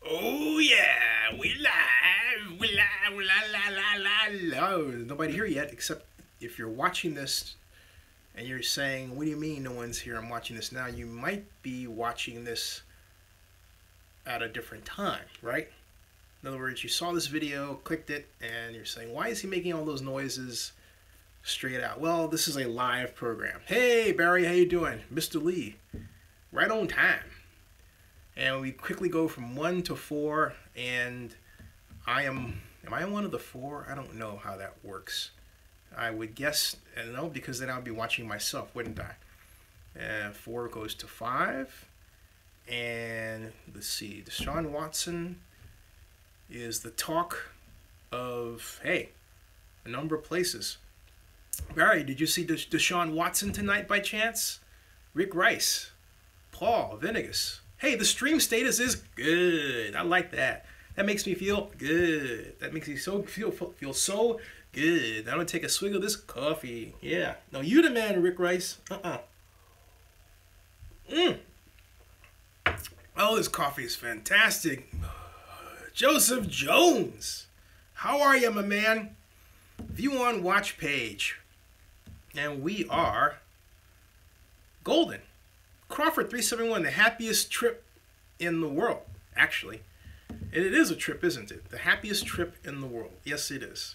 Oh yeah, we live, la la la la. Oh, nobody here yet, except if you're watching this and you're saying, "What do you mean no one's here? I'm watching this now." You might be watching this at a different time, right? In other words, you saw this video, clicked it, and you're saying, "Why is he making all those noises straight out?" Well, this is a live program. Hey Barry, how you doing, Mr. Lee? Right on time. And we quickly go from 1 to 4, and am I one of the 4? I don't know how that works. I would guess, no, because then I'd be watching myself, wouldn't I? 4 goes to 5, and let's see, DeShaun Watson is the talk of, hey, a number of places. Barry, did you see DeShaun Watson tonight by chance? Rick Rice, Paul Venegas. Hey, the stream status is good. I like that. That makes me feel good. That makes me feel so good. I'm gonna take a swig of this coffee. Yeah. No, you the man, Rick Rice. Oh, this coffee is fantastic. Joseph Jones. How are you, my man? View on watch page. And we are golden. Crawford 371, the happiest trip in the world, actually. And it is a trip, isn't it? The happiest trip in the world. Yes, it is.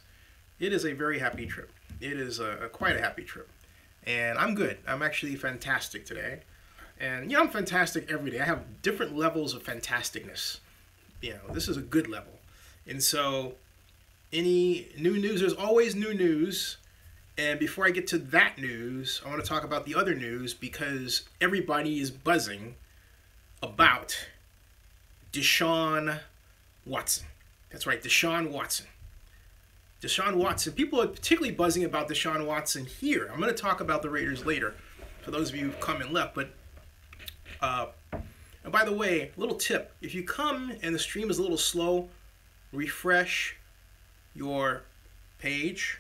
It is a very happy trip. It is quite a happy trip. And I'm good. I'm actually fantastic today. And, yeah, I'm fantastic every day. I have different levels of fantasticness. You know, this is a good level. And so, any new news, there's always new news. And before I get to that news, I want to talk about the other news because everybody is buzzing about DeShaun Watson. That's right, DeShaun Watson. DeShaun Watson. People are particularly buzzing about DeShaun Watson here. I'm going to talk about the Raiders later for those of you who've come and left. But, and by the way, little tip. If you come and the stream is a little slow, refresh your page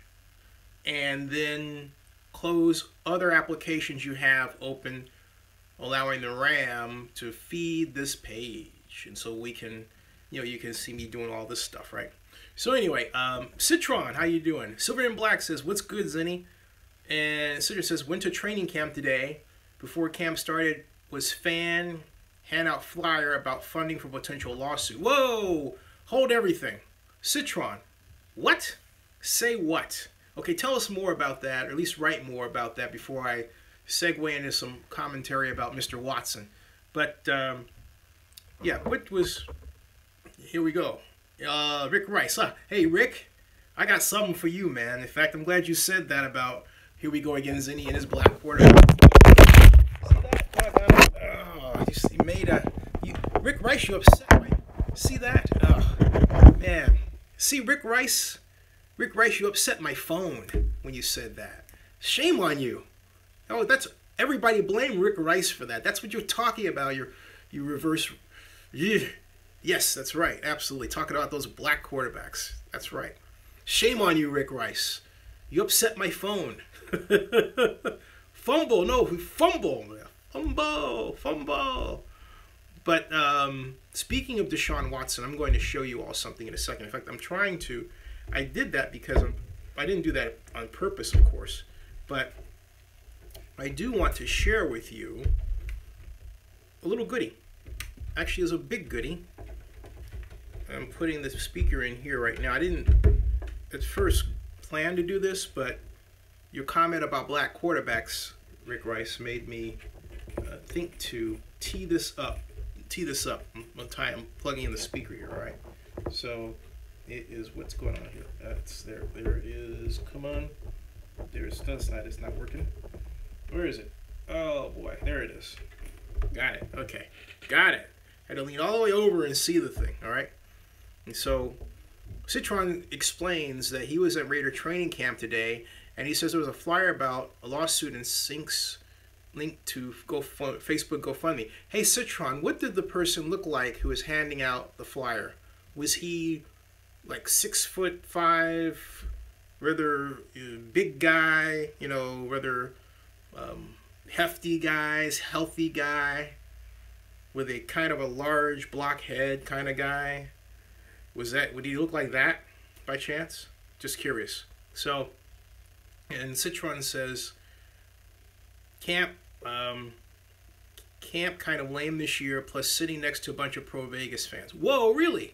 and then close other applications you have open, allowing the RAM to feed this page. And so we can, you can see me doing all this stuff, right? So anyway, Citron, how you doing? Silver and Black says, what's good, Zenny? And Citron says, went to training camp today. Before camp started, was hand out flyer about funding for potential lawsuit. Whoa, hold everything. Citron, what? Say what? Okay, tell us more about that, or at least write more about that before I segue into some commentary about Mr. Watson. But, yeah, here we go. Rick Rice. Hey, Rick, I got something for you, man. In fact, I'm glad you said that about, here we go again, Zinni and his black quarter. See that? Oh, you made Rick Rice, you upset, right? See that? Oh, man. See, Rick Rice, you upset my phone when you said that. Shame on you. Oh, that's everybody blame Rick Rice for that. That's what you're talking about. You reverse. Yeah. Yes, that's right. Absolutely. Talking about those black quarterbacks. That's right. Shame on you, Rick Rice. You upset my phone. Fumble. No, fumble. Fumble. But speaking of DeShaun Watson, I'm going to show you all something in a second. In fact, I did that because I didn't do that on purpose, of course, but I do want to share with you a little goodie. Actually, it's a big goodie. I'm putting the speaker in here right now. I didn't at first plan to do this, but your comment about black quarterbacks, Rick Rice, made me think to tee this up. I'm plugging in the speaker here, all right? So it is, what's going on here? That's there it is. Come on. It's not working. Where is it? Oh boy, there it is. Got it. Okay, got it. Had to lean all the way over and see the thing, all right? And so Citron explains that he was at Raider training camp today, and he says there was a flyer about a lawsuit and Sync's link to Facebook GoFundMe. Hey Citron, what did the person look like who was handing out the flyer? Was he like 6'5", rather big guy, rather hefty guys, healthy guy? with a kind of a large blockhead kind of guy? Would he look like that by chance? Just curious. So, and Citron says, Camp kind of lame this year, plus sitting next to a bunch of pro Vegas fans. Whoa, really?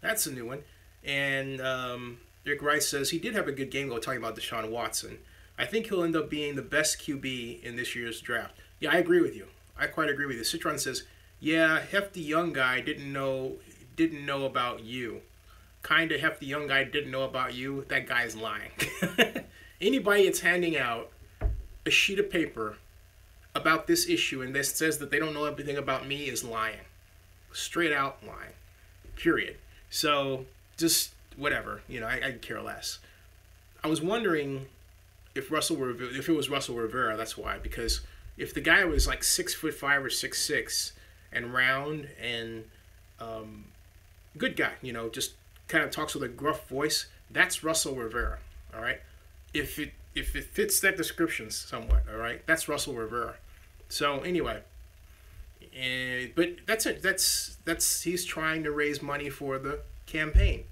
That's a new one. And Rick Rice says he did have a good game though, talking about DeShaun Watson. I think he'll end up being the best QB in this year's draft. Yeah, I agree with you. I quite agree with you. Citron says, yeah, hefty young guy didn't know about you. Kind of hefty young guy didn't know about you. That guy's lying. Anybody that's handing out a sheet of paper about this issue and this says that they don't know everything about me is lying. Straight out lying. Period. So just whatever. I care less. I was wondering if it was Russell Rivera. That's why. Because if the guy was like 6'5" or 6'6" and round and good guy, just kind of talks with a gruff voice, that's Russell Rivera. All right. If it fits that description somewhat, all right, that's Russell Rivera. So anyway, but that's it. That's he's trying to raise money for the campaign.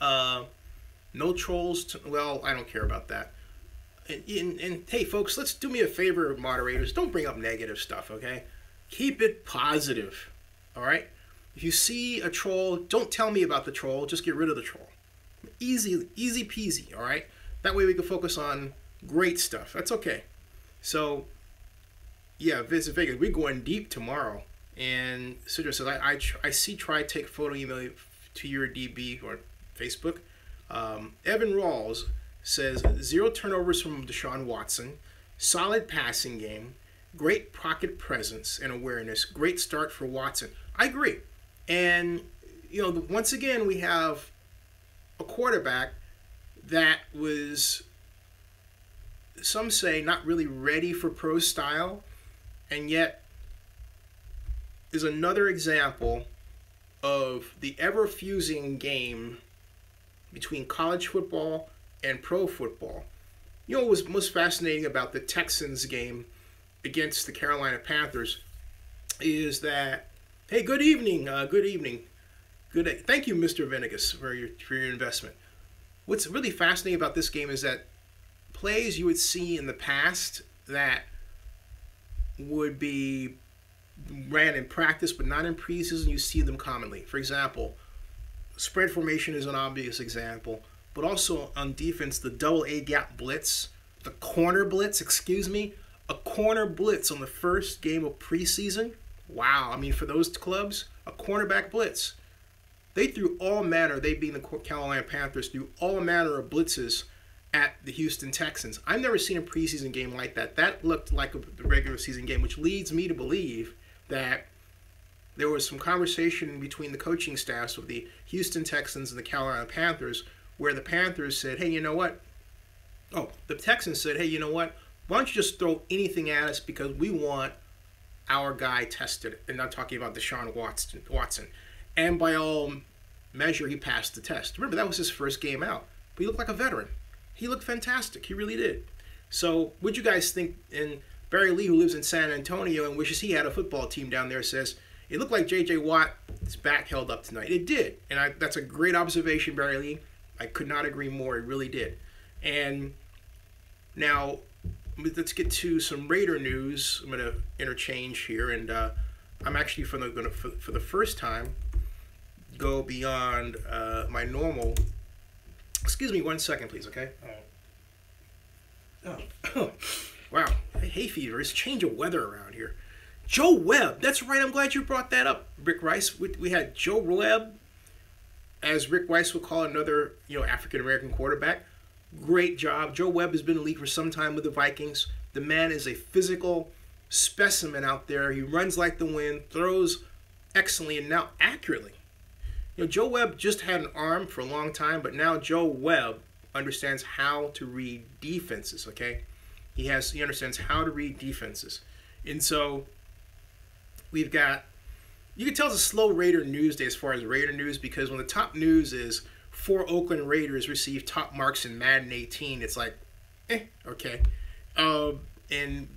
No trolls. Well, I don't care about that. And hey, folks, let's do me a favor, moderators. Don't bring up negative stuff, okay? Keep it positive, all right? If you see a troll, don't tell me about the troll. Just get rid of the troll. Easy peasy, all right? That way we can focus on great stuff. That's okay. So, yeah, visit Vegas. We're going deep tomorrow. And Sidra says, I see try take photo email to your DB or Facebook. Evan Rawls says 0 turnovers from DeShaun Watson, solid passing game, great pocket presence and awareness, great start for Watson. I agree. And, once again, we have a quarterback that was, some say, not really ready for pro style, and yet is another example of the ever-fusing game between college football and pro football. What was most fascinating about the Texans game against the Carolina Panthers is that, hey, good evening. Thank you, Mr. Venegas, for your investment. What's really fascinating about this game is that plays you would see in the past that would be ran in practice but not in preseason, you see them commonly. For example, spread formation is an obvious example, but also on defense, the double A gap blitz, the corner blitz, a corner blitz on the first game of preseason. Wow, I mean, for those clubs, a cornerback blitz. They threw all manner, they being the Carolina Panthers, threw all manner of blitzes at the Houston Texans. I've never seen a preseason game like that. That looked like a regular season game, which leads me to believe that there was some conversation between the coaching staffs of the Houston Texans and the Carolina Panthers where the Panthers said, hey, you know what? Oh, the Texans said, hey, you know what? Why don't you just throw anything at us because we want our guy tested. And I'm talking about DeShaun Watson. And by all measure, he passed the test. Remember, that was his first game out. But he looked like a veteran. He looked fantastic. He really did. So what you guys think? And Barry Lee, who lives in San Antonio and wishes he had a football team down there, says, it looked like J.J. Watt's back held up tonight. It did. And that's a great observation, Barry Lee. I could not agree more. It really did. And now let's get to some Raider news. I'm going to interchange here. And I'm actually going to, for the first time, go beyond my normal. Excuse me 1 second, please, okay? Oh. Wow. Hay fever. It's change of weather around here. Joe Webb. That's right. I'm glad you brought that up, Rick Rice. We had Joe Webb, as Rick Rice would call another, African-American quarterback. Great job. Joe Webb has been in the league for some time with the Vikings. The man is a physical specimen out there. He runs like the wind, throws excellently, and now accurately. Joe Webb just had an arm for a long time, but now Joe Webb understands how to read defenses, okay? He understands how to read defenses. And so we've got, you can tell it's a slow Raider news day as far as Raider news, because when the top news is 4 Oakland Raiders receive top marks in Madden 18, it's like, okay. And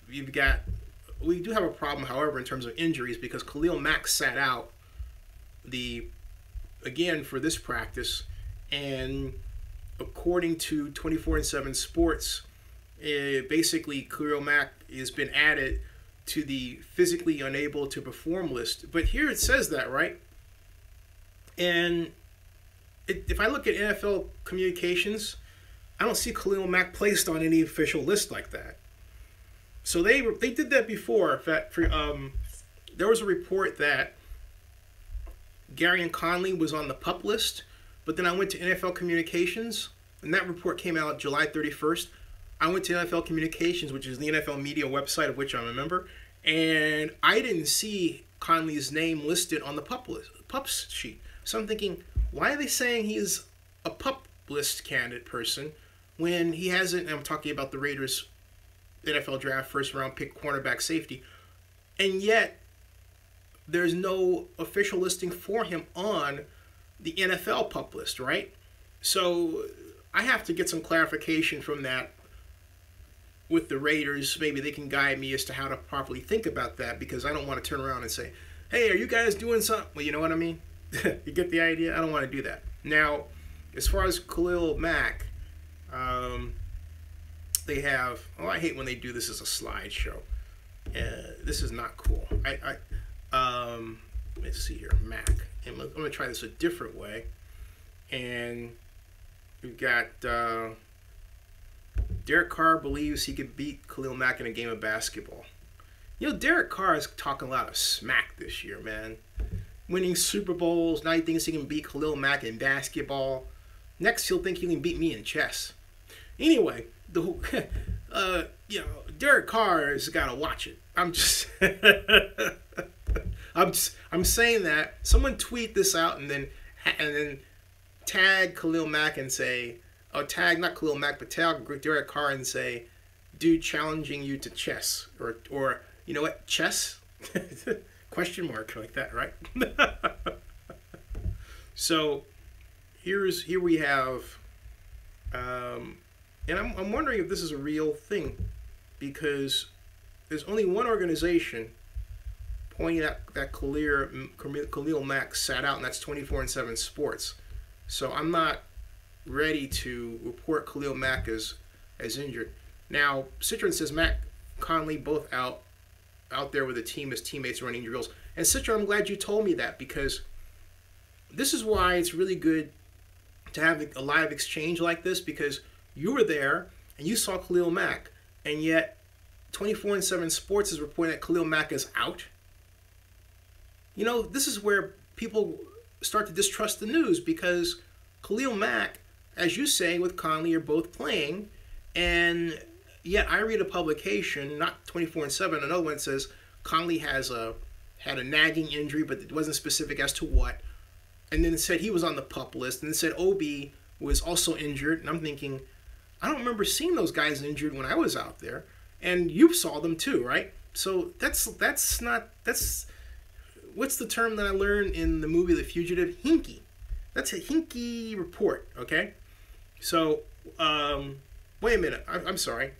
you've got we do have a problem, however, in terms of injuries because Khalil Mack sat out again for this practice, and according to 24/7 Sports, basically Khalil Mack has been added to the physically unable to perform list. But here it says that, right? And if I look at NFL communications, I don't see Khalil Mack placed on any official list like that. So they did that before. There was a report that Gary Conley was on the PUP list, but then I went to NFL Communications, and that report came out July 31st. I went to NFL Communications, which is the NFL media website of which I'm a member, and I didn't see Conley's name listed on the PUP sheet. So I'm thinking, why are they saying he's a PUP list candidate person when he hasn't? And I'm talking about the Raiders NFL draft first round pick cornerback safety, and yet there's no official listing for him on the NFL PUP list, right? So I have to get some clarification from that with the Raiders. Maybe they can guide me as to how to properly think about that, because I don't want to turn around and say, hey, are you guys doing something? Well, you know what I mean? You get the idea? I don't want to do that. Now, as far as Khalil Mack, they have, oh, I hate when they do this as a slideshow. This is not cool. Let's see here, Mac. And I'm going to try this a different way. And we've got Derek Carr believes he could beat Khalil Mack in a game of basketball. You know, Derek Carr is talking a lot of smack this year, man. Winning Super Bowls. Now he thinks he can beat Khalil Mack in basketball. Next, he'll think he can beat me in chess. Anyway, Derek Carr has got to watch it. I'm saying that. Someone tweet this out and then tag Khalil Mack and say, oh, tag not Khalil Mack, but tag Derek Carr and say, dude challenging you to chess, or you know what, chess? Question mark like that, right? So here we have, and I'm wondering if this is a real thing, because there's only one organization pointing out that Khalil Mack sat out, and that's 24/7 Sports. So I'm not ready to report Khalil Mack as injured. Now, Citron says Matt Conley both out there with the team as teammates running drills. And Citron, I'm glad you told me that, because this is why it's really good to have a live exchange like this, because you were there and you saw Khalil Mack, and yet 24/7 Sports is reporting that Khalil Mack is out. You know, this is where people start to distrust the news, because Khalil Mack, as you say, with Conley are both playing, and yet I read a publication, not 24/7, another one that says Conley had a nagging injury, but it wasn't specific as to what, and then it said he was on the PUP list, and it said Obi was also injured, and I'm thinking, I don't remember seeing those guys injured when I was out there, and you saw them too, right? So that's what's the term that I learned in the movie The Fugitive? Hinky. That's a hinky report, okay? So, wait a minute. I'm sorry.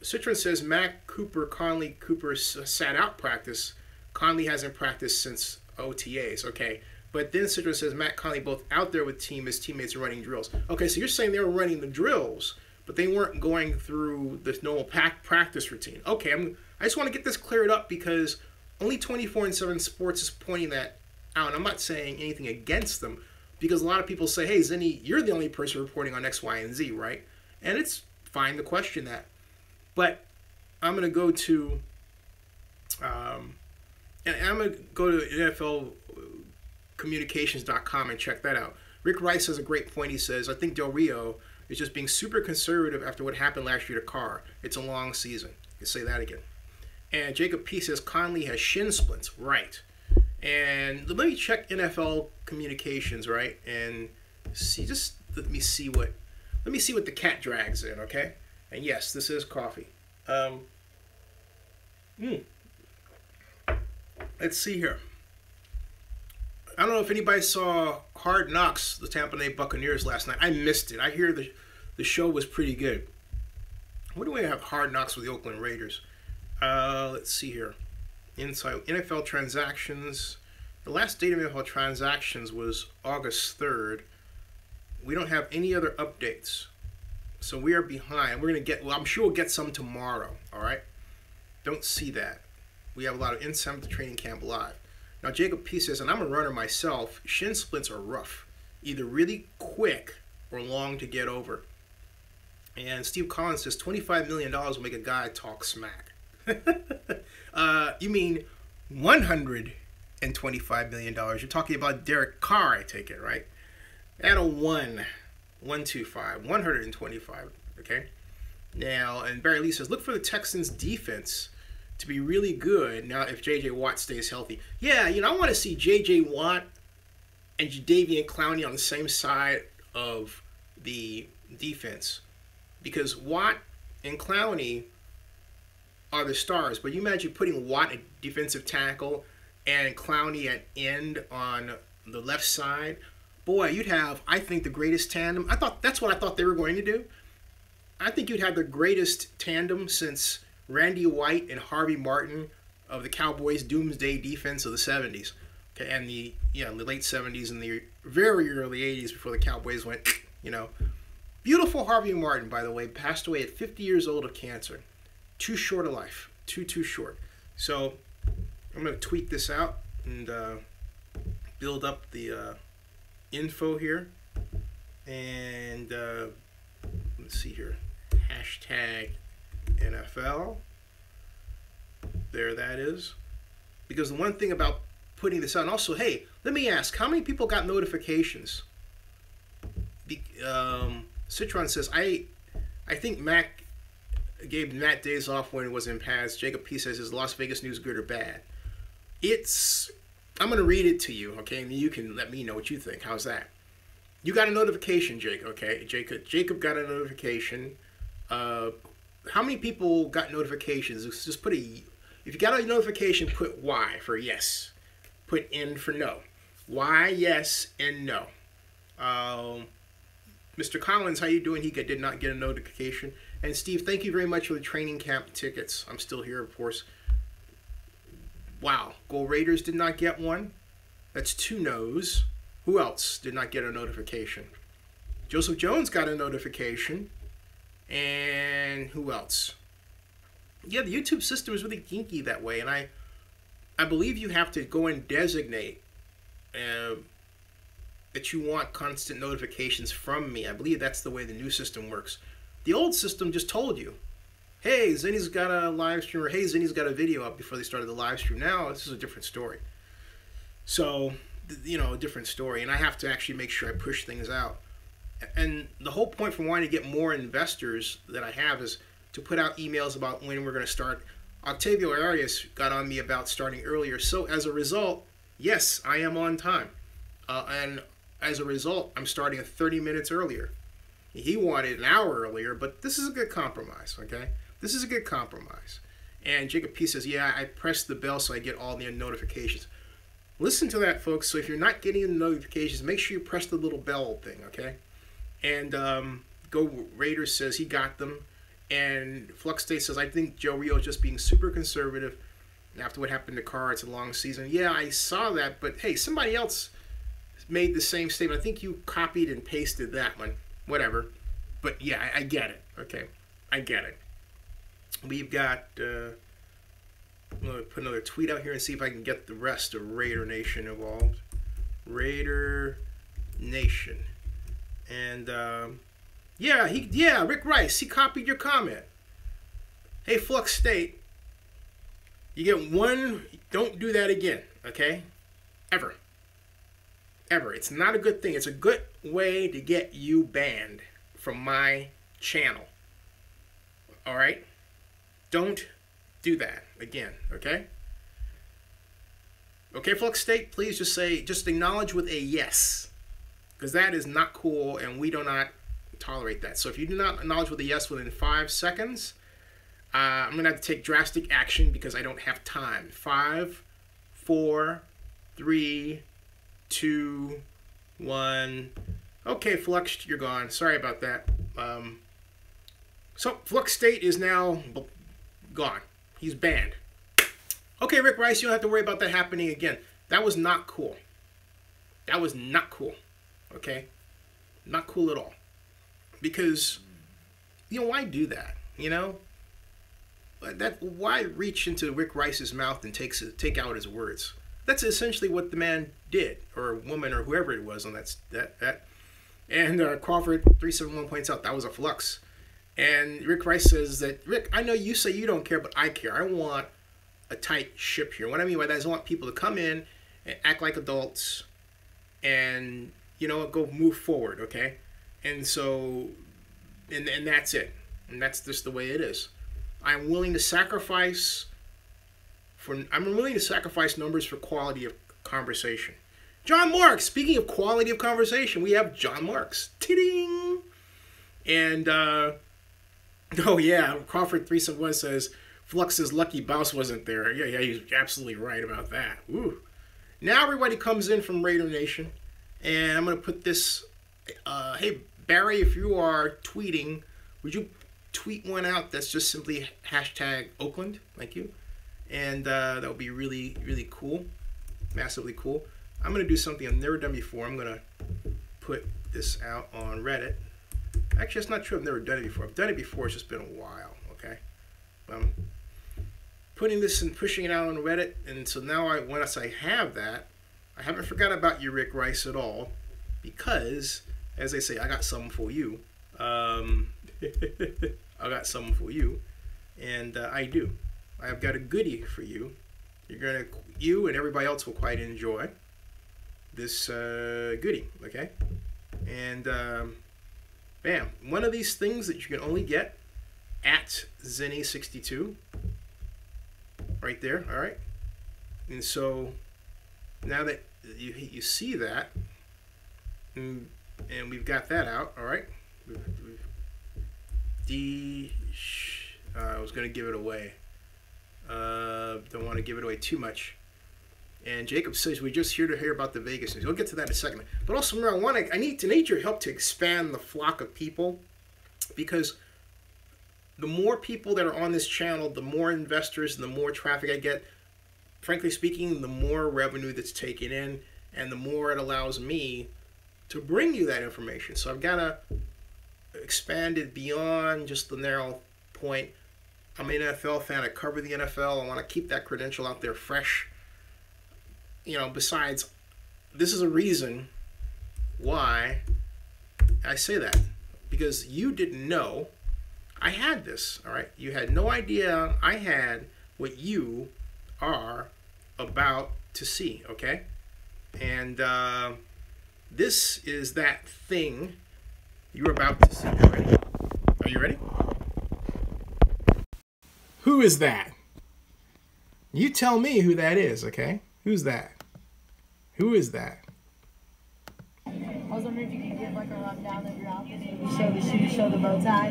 Citron says Mac, Conley, Cooper sat out practice. Conley hasn't practiced since OTAs, okay? But then Citron says Matt Conley both out there with his teammates are running drills. Okay, so you're saying they were running the drills, but they weren't going through the normal practice routine. Okay, I just want to get this cleared up, because only 24/7 Sports is pointing that out. I'm not saying anything against them, because a lot of people say, hey, Zinni, you're the only person reporting on X, Y, and Z, right? And it's fine to question that. But I'm going to go to NFL communications.com and check that out. Rick Rice has a great point. He says, I think Del Rio is just being super conservative after what happened last year to Carr. It's a long season. You say that again. And Jacob P says Conley has shin splints. Right. And let me check NFL communications, right? And see, just let me see what the cat drags in, okay? And yes, this is coffee. Let's see here. I don't know if anybody saw Hard Knocks, the Tampa Bay Buccaneers last night. I missed it. I hear the show was pretty good. What do we have Hard Knocks with the Oakland Raiders? Let's see here. Inside NFL transactions. The last date of NFL transactions was August 3rd. We don't have any other updates. So we are behind. We're going to get, well, I'm sure we'll get some tomorrow. All right? Don't see that. We have a lot of insight to training camp live. Now, Jacob P says, and I'm a runner myself, shin splints are rough. Either really quick or long to get over. And Steve Collins says, $25 million will make a guy talk smack. You mean $125 million. You're talking about Derek Carr, I take it, right? Add a 125, 125, okay? Now, and Barry Lee says, look for the Texans' defense to be really good now if J.J. Watt stays healthy. Yeah, I want to see J.J. Watt and Jadeveon Clowney on the same side of the defense. Because Watt and Clowney are the stars. But you imagine putting Watt at defensive tackle and Clowney at end on the left side. Boy, you'd have, I think, the greatest tandem. That's what I thought they were going to do. I think you'd have the greatest tandem since Randy White and Harvey Martin of the Cowboys' doomsday defense of the 70s. Okay, and the late 70s and the very early 80s before the Cowboys went, Beautiful Harvey Martin, by the way, passed away at 50 years old of cancer. Too short a life. Too short. So I'm going to tweet this out and build up the info here. And let's see here. Hashtag NFL. There that is. Because the one thing about putting this out, and also, hey, let me ask, how many people got notifications? Citron says, I think Mac gave Matt days off when it was in pads. Jacob P says, is Las Vegas news good or bad? I'm going to read it to you, okay? And you can let me know what you think. How's that? You got a notification, Jake, okay? Jacob got a notification. How many people got notifications? Just put if you got a notification, put Y for yes. Put N for no. Y, yes, and no. Mr. Collins, how you doing? He did not get a notification. And Steve, thank you very much for the training camp tickets. I'm still here, of course. Wow. Go Raiders did not get one. That's 2 no's. Who else did not get a notification? Joseph Jones got a notification. And who else? Yeah, the YouTube system is really kinky that way. And I believe you have to go and designate that you want constant notifications from me. I believe that's the way the new system works. The old system just told you, hey, Zinni's got a live stream, or hey, Zinni's got a video up before they started the live stream. Now, this is a different story. So, a different story. And I have to actually make sure I push things out. And the whole point for wanting to get more investors that I have is to put out emails about when we're going to start. Octavio Arias got on me about starting earlier. So, as a result, yes, I am on time. And as a result, I'm starting 30 minutes earlier. He wanted an hour earlier, but this is a good compromise, okay? This is a good compromise. And Jacob P says, yeah, I pressed the bell so I get all the notifications. Listen to that, folks. So if you're not getting the notifications, make sure you press the little bell thing, okay? And Go Raiders says he got them. And Flux State says, I think Joe Rio is just being super conservative after what happened to Carr. It's a long season. Yeah, I saw that, but hey, somebody else made the same statement. I think you copied and pasted that one. Whatever. But yeah, I get it. Okay. I get it. We've got, I'm going to put another tweet out here and see if I can get the rest of Raider Nation involved. Raider Nation. And, Rick Rice, he copied your comment. Hey, Flux State, you get one, don't do that again, okay? Ever. It's not a good thing. It's a good way to get you banned from my channel. All right? Don't do that again, okay? Okay, Flux State, please just acknowledge with a yes. Because that is not cool, and we do not tolerate that. So if you do not acknowledge with a yes within 5 seconds, I'm going to have to take drastic action because I don't have time. 5, 4, 3, 2, 1. Okay, Flux, you're gone. Sorry about that. So Flux State is now gone. He's banned. Okay, Rick Rice, you don't have to worry about that happening again. That was not cool. That was not cool. Okay? Not cool at all. Because, you know, why do that? You know? Why reach into Rick Rice's mouth and take out his words? That's essentially what the man did, or woman, or whoever it was on that. And Crawford 371 points out that was a flux. And Rick Rice says that, Rick, I know you say you don't care, but I care. I want a tight ship here. What I mean by that is I want people to come in and act like adults and, you know, go move forward, okay? And so, and that's it. And that's just the way it is. I'm willing to sacrifice numbers for quality of conversation. John Marks, speaking of quality of conversation, we have John Marks. Ting! And, oh yeah, Crawford 371 says, Flux's lucky boss wasn't there. Yeah, he's absolutely right about that. Ooh. Now everybody comes in from Raider Nation, and I'm going to put this, hey, Barry, if you are tweeting, would you tweet one out that's just simply hashtag Oakland? Thank you. And that would be really, really cool, massively cool. I'm going to do something I've never done before. I'm going to put this out on Reddit. Actually, that's not true. I've never done it before. I've done it before. It's just been a while, okay? I'm putting this and pushing it out on Reddit. And so now, once I have that, I haven't forgot about you, Rick Rice, at all. Because, as they say, I got something for you. I got something for you. And I do. I've got a goodie for you. You and everybody else will quite enjoy this goodie, okay? And bam, one of these things that you can only get at Zenny62, right there. All right, and so now that you see that, and we've got that out. All right, I was going to give it away. Don't want to give it away too much. And Jacob says we're just here to hear about the Vegas news. We'll get to that in a second. But also, remember, I need your help to expand the flock of people, because the more people that are on this channel, the more investors and the more traffic I get. Frankly speaking, the more revenue that's taken in, and the more it allows me to bring you that information. So I've got to expand it beyond just the narrow point. I'm an NFL fan. I cover the NFL. I want to keep that credential out there fresh. You know, besides, this is a reason why I say that. Because you didn't know I had this, all right? You had no idea I had what you are about to see, okay? And this is that thing you're about to see. Are you ready? Who is that? You tell me who that is, okay? Who's that? Who is that? I was wondering if you could give like a rundown of your outfit. You show the shoes, show the bow tie.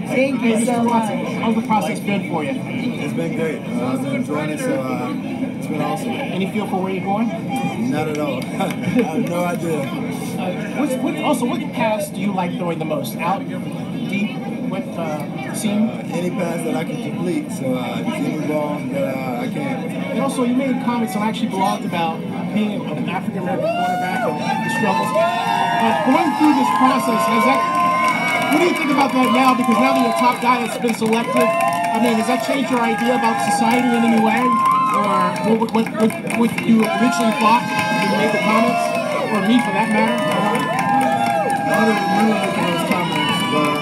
Thank you so much. How's the process been for you? It's been great. I've been enjoying it, so it's been awesome. Any feel for where you're going? Not at all. I have no idea. What pass do you like throwing the most? Out, deep, with seam? Any pass that I can complete, so any ball that I can. And also, you made comments and actually blogged about being an African-American quarterback and the struggles. Going through this process, what do you think about that now? Because now that you're a top guy that's been selected, I mean, does that change your idea about society in any way? Or what you originally thought when you made the comments? Or me, for that matter? I don't remember making those comments, but,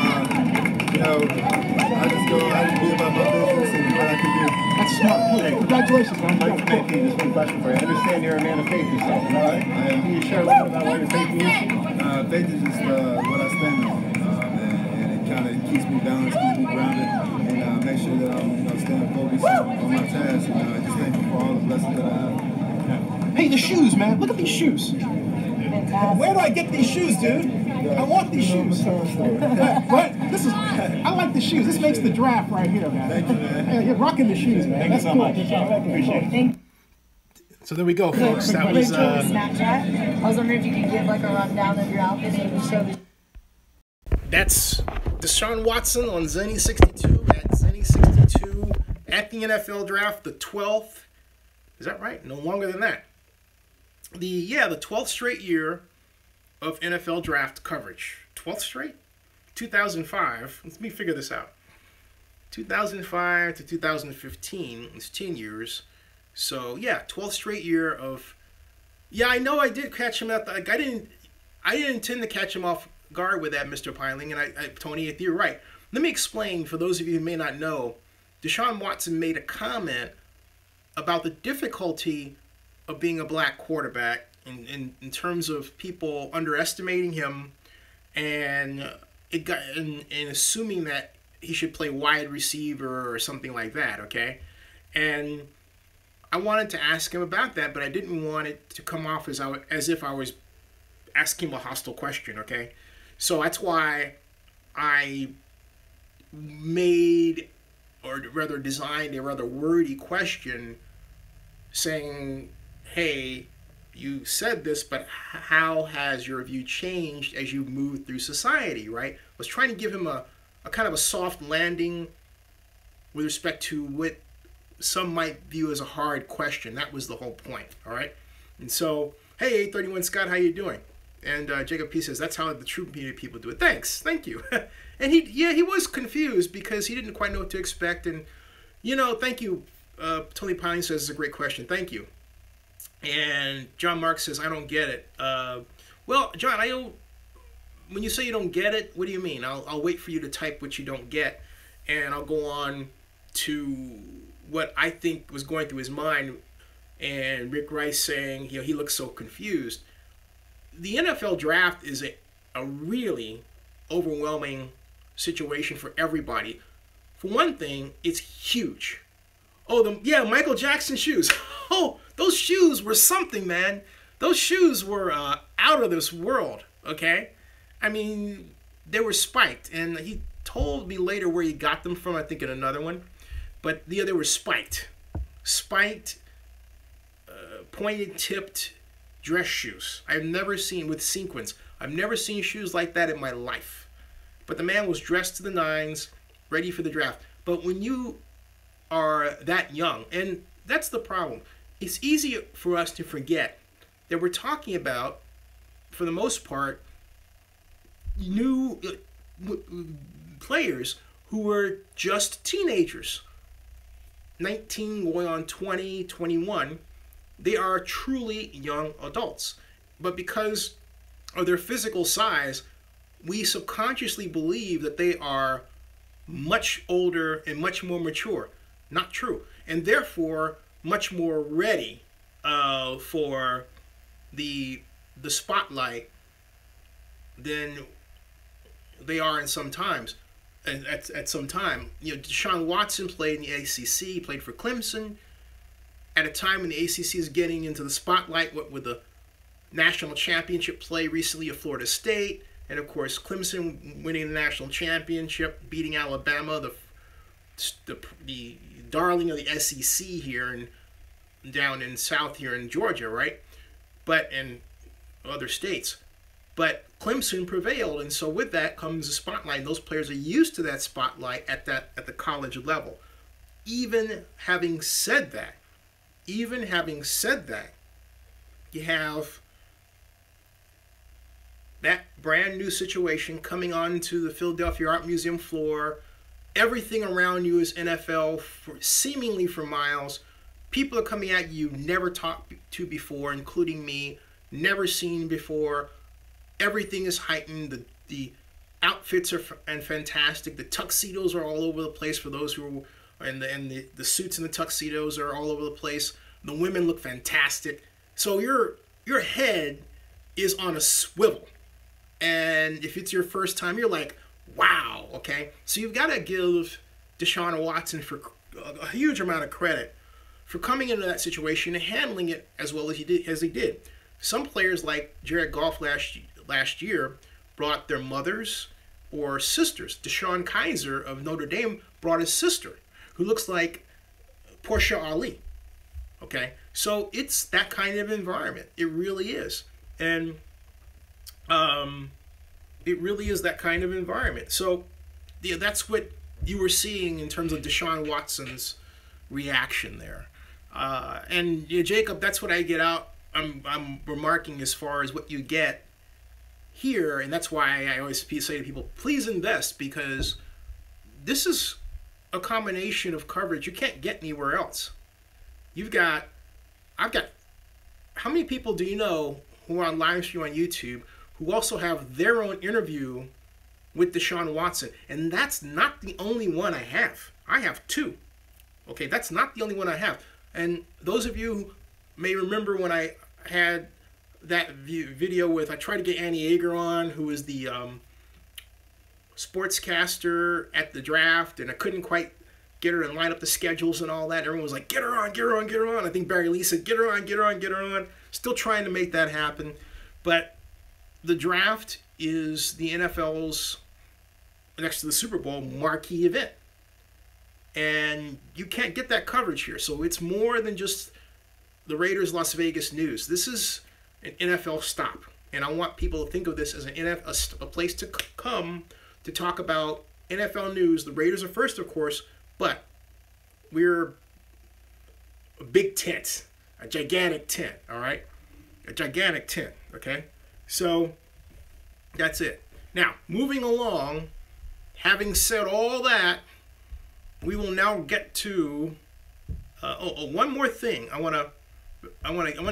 you know, I just be about my business and what I can do. That's smart. Hey, congratulations, man. Thank you. Just one question for you. I understand you're a man of faith yourself, right? Can you share a little bit about what your faith means? Faith is just what I stand on. And it kind of keeps me balanced, keeps me grounded, and make sure that I'm staying focused on my task. And I just thank you for all the blessings that I have. Hey, the shoes, man. Look at these shoes. Where do I get these shoes, dude? I want these shoes. What? I like the shoes. This makes the draft right here, man. Thank you, man. Hey, you're rocking the shoes, man. Thank you so much. Appreciate it. So there we go, folks. That Quick was Snapchat. I was wondering if you could give like a rundown of your outfit and maybe show the. that's DeShaun Watson on Zenny62 at Zenny62 at the NFL Draft, the 12th. Is that right? No longer than that. The 12th straight year of NFL Draft coverage. 12th straight? 2005. Let me figure this out. 2005 to 2015. It's 10 years. So yeah, 12th straight year of. Yeah, I know I did catch him at the. Like, I didn't intend to catch him off guard with that, Mr. Piling, and Tony, you're right. Let me explain for those of you who may not know. DeShaun Watson made a comment about the difficulty of being a black quarterback in terms of people underestimating him and assuming that he should play wide receiver or something like that, okay? And I wanted to ask him about that, but I didn't want it to come off as if I was asking him a hostile question, okay? So that's why I made, or rather designed, a rather wordy question saying, hey, you said this, but how has your view changed as you move through society, right? I was trying to give him a kind of a soft landing with respect to what some might view as a hard question. That was the whole point, all right? And so, hey, 831 Scott, how you doing? And Jacob P says, that's how the true media people do it. Thanks, thank you. And he was confused because he didn't quite know what to expect. And, thank you. Tony Pine says, it's a great question. Thank you. And John Mark says, I don't get it. Well, John, when you say you don't get it, what do you mean? I'll wait for you to type what you don't get, and I'll go on to what I think was going through his mind. And Rick Rice saying, he looks so confused. The NFL Draft is a really overwhelming situation for everybody. For one thing, it's huge. Oh, Michael Jackson shoes. Oh, those shoes were something, man. Those shoes were out of this world, okay? I mean, they were spiked. And he told me later where he got them from, I think in another one. But they were spiked. Spiked, pointed-tipped dress shoes. I've never seen, with sequins, I've never seen shoes like that in my life. But the man was dressed to the nines, ready for the draft. But when you are that young, and that's the problem, it's easy for us to forget that we're talking about, for the most part, new players who were just teenagers, 19 going on 20, 21. They are truly young adults. But because of their physical size, we subconsciously believe that they are much older and much more mature. Not true. And therefore, much more ready for the spotlight than they are in some times. At some time, DeShaun Watson played in the ACC, he played for Clemson. At a time when the ACC is getting into the spotlight, what with the national championship play recently at Florida State, and of course Clemson winning the national championship, beating Alabama, the darling of the SEC here and down in South here in Georgia, right? But in other states. But Clemson prevailed, and so with that comes the spotlight. Those players are used to that spotlight at the college level. Even having said that, you have that brand new situation coming onto the Philadelphia Art Museum floor. Everything around you is NFL, seemingly for miles. People are coming at you never talked to before, including me, never seen before. Everything is heightened. The outfits are fantastic. The tuxedos are all over the place for those who are, and the suits and the tuxedos are all over the place. The women look fantastic. So your head is on a swivel. And if it's your first time, you're like, wow, okay? So you've got to give DeShaun Watson for a huge amount of credit for coming into that situation and handling it as well as he did. Some players like Jared Goff last year brought their mothers or sisters. DeShone Kizer of Notre Dame brought his sister, who looks like Portia Ali. Okay, so it's that kind of environment. It really is, and it really is that kind of environment. So yeah, that's what you were seeing in terms of Deshaun Watson's reaction there. And yeah, Jacob, that's what I get out. I'm remarking as far as what you get here, and that's why I always say to people, please invest, because this is a combination of coverage you can't get anywhere else. I've got, how many people do you know who are on live stream on YouTube who also have their own interview with Deshaun Watson? And that's not the only one I have. I have two. Okay, that's not the only one I have. And those of you who may remember when I had that video with, I tried to get Annie Yeager on, who is the sportscaster at the draft, and I couldn't quite get her to line up the schedules and all that. Everyone was like, get her on, get her on, get her on. I think Barry Lee said, get her on, get her on, get her on. Still trying to make that happen. But the draft is the NFL's, next to the Super Bowl, marquee event. And you can't get that coverage here. So it's more than just the Raiders Las Vegas news. This is an NFL stop. And I want people to think of this as a place to come to talk about NFL news. The Raiders are first, of course, but we're a big tent, a gigantic tent, all right? A gigantic tent, okay? So that's it. Now, moving along, having said all that, we will now get to one more thing. I want to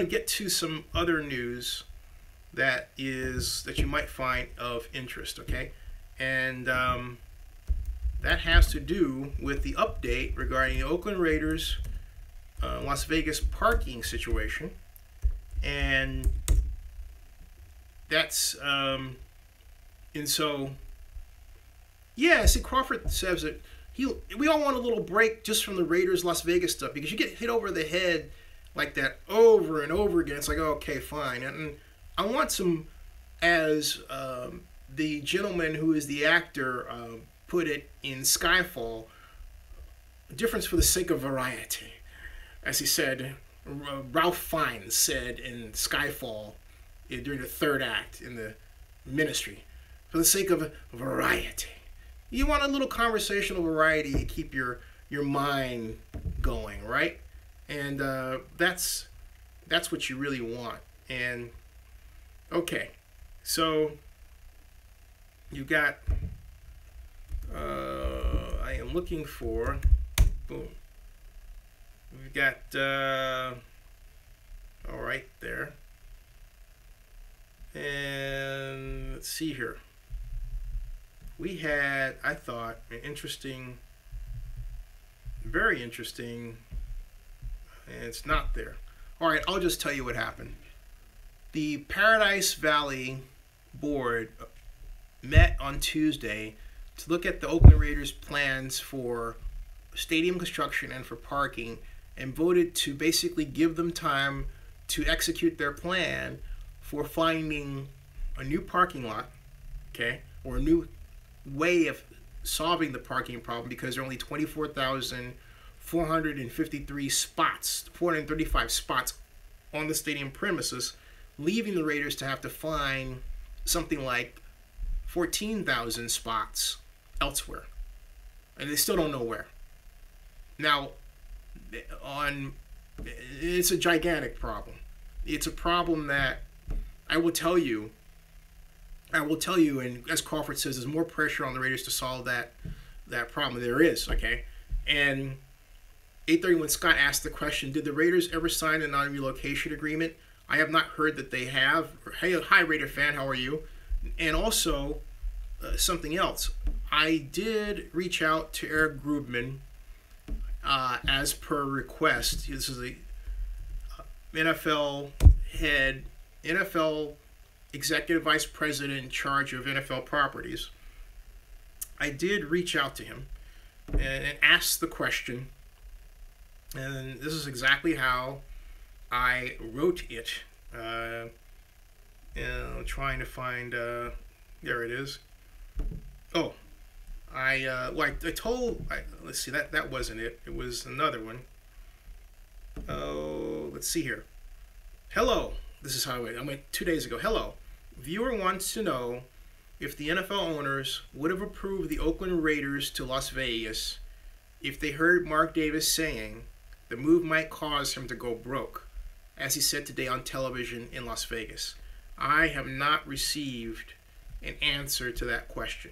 get to some other news that you might find of interest, okay? And that has to do with the update regarding the Oakland Raiders Las Vegas parking situation. And that's and so yeah, see, Crawford says that we all want a little break just from the Raiders Las Vegas stuff, because you get hit over the head like that over and over again. It's like, okay, fine. And I want some, as the gentleman who is the actor put it in Skyfall, difference for the sake of variety. As he said, Ralph Fiennes said in Skyfall during the third act in the Ministry, for the sake of variety. You want a little conversational variety to keep your mind going, right? And that's what you really want. And okay, so you got I am looking for, boom, we've got all right there, and let's see here. We had, I thought, an interesting, very interesting, and it's not there. All right, I'll just tell you what happened. The Paradise Valley board met on Tuesday to look at the Oakland Raiders' plans for stadium construction and for parking, and voted to basically give them time to execute their plan for finding a new parking lot, okay, or a new way of solving the parking problem, because there are only 24,453 spots, 435 spots on the stadium premises, leaving the Raiders to have to find something like 14,000 spots elsewhere, and they still don't know where. Now, it's a gigantic problem. It's a problem that I will tell you, and as Crawford says, there's more pressure on the Raiders to solve that problem. There is, okay? And 831 Scott asked the question, did the Raiders ever sign a non-relocation agreement? I have not heard that they have. Hey, hi, Raider fan, how are you? And also, something else. I did reach out to Eric Grubman as per request. This is the NFL head, NFL executive vice president in charge of NFL properties. I did reach out to him and ask the question, and this is exactly how I wrote it. And I'm trying to find, there it is. Oh, let's see, that wasn't it. It was another one. Oh, let's see here. Hello. This is how I went 2 days ago. Hello. Viewer wants to know if the NFL owners would have approved the Oakland Raiders to Las Vegas if they heard Mark Davis saying the move might cause him to go broke, as he said today on television in Las Vegas. I have not received an answer to that question.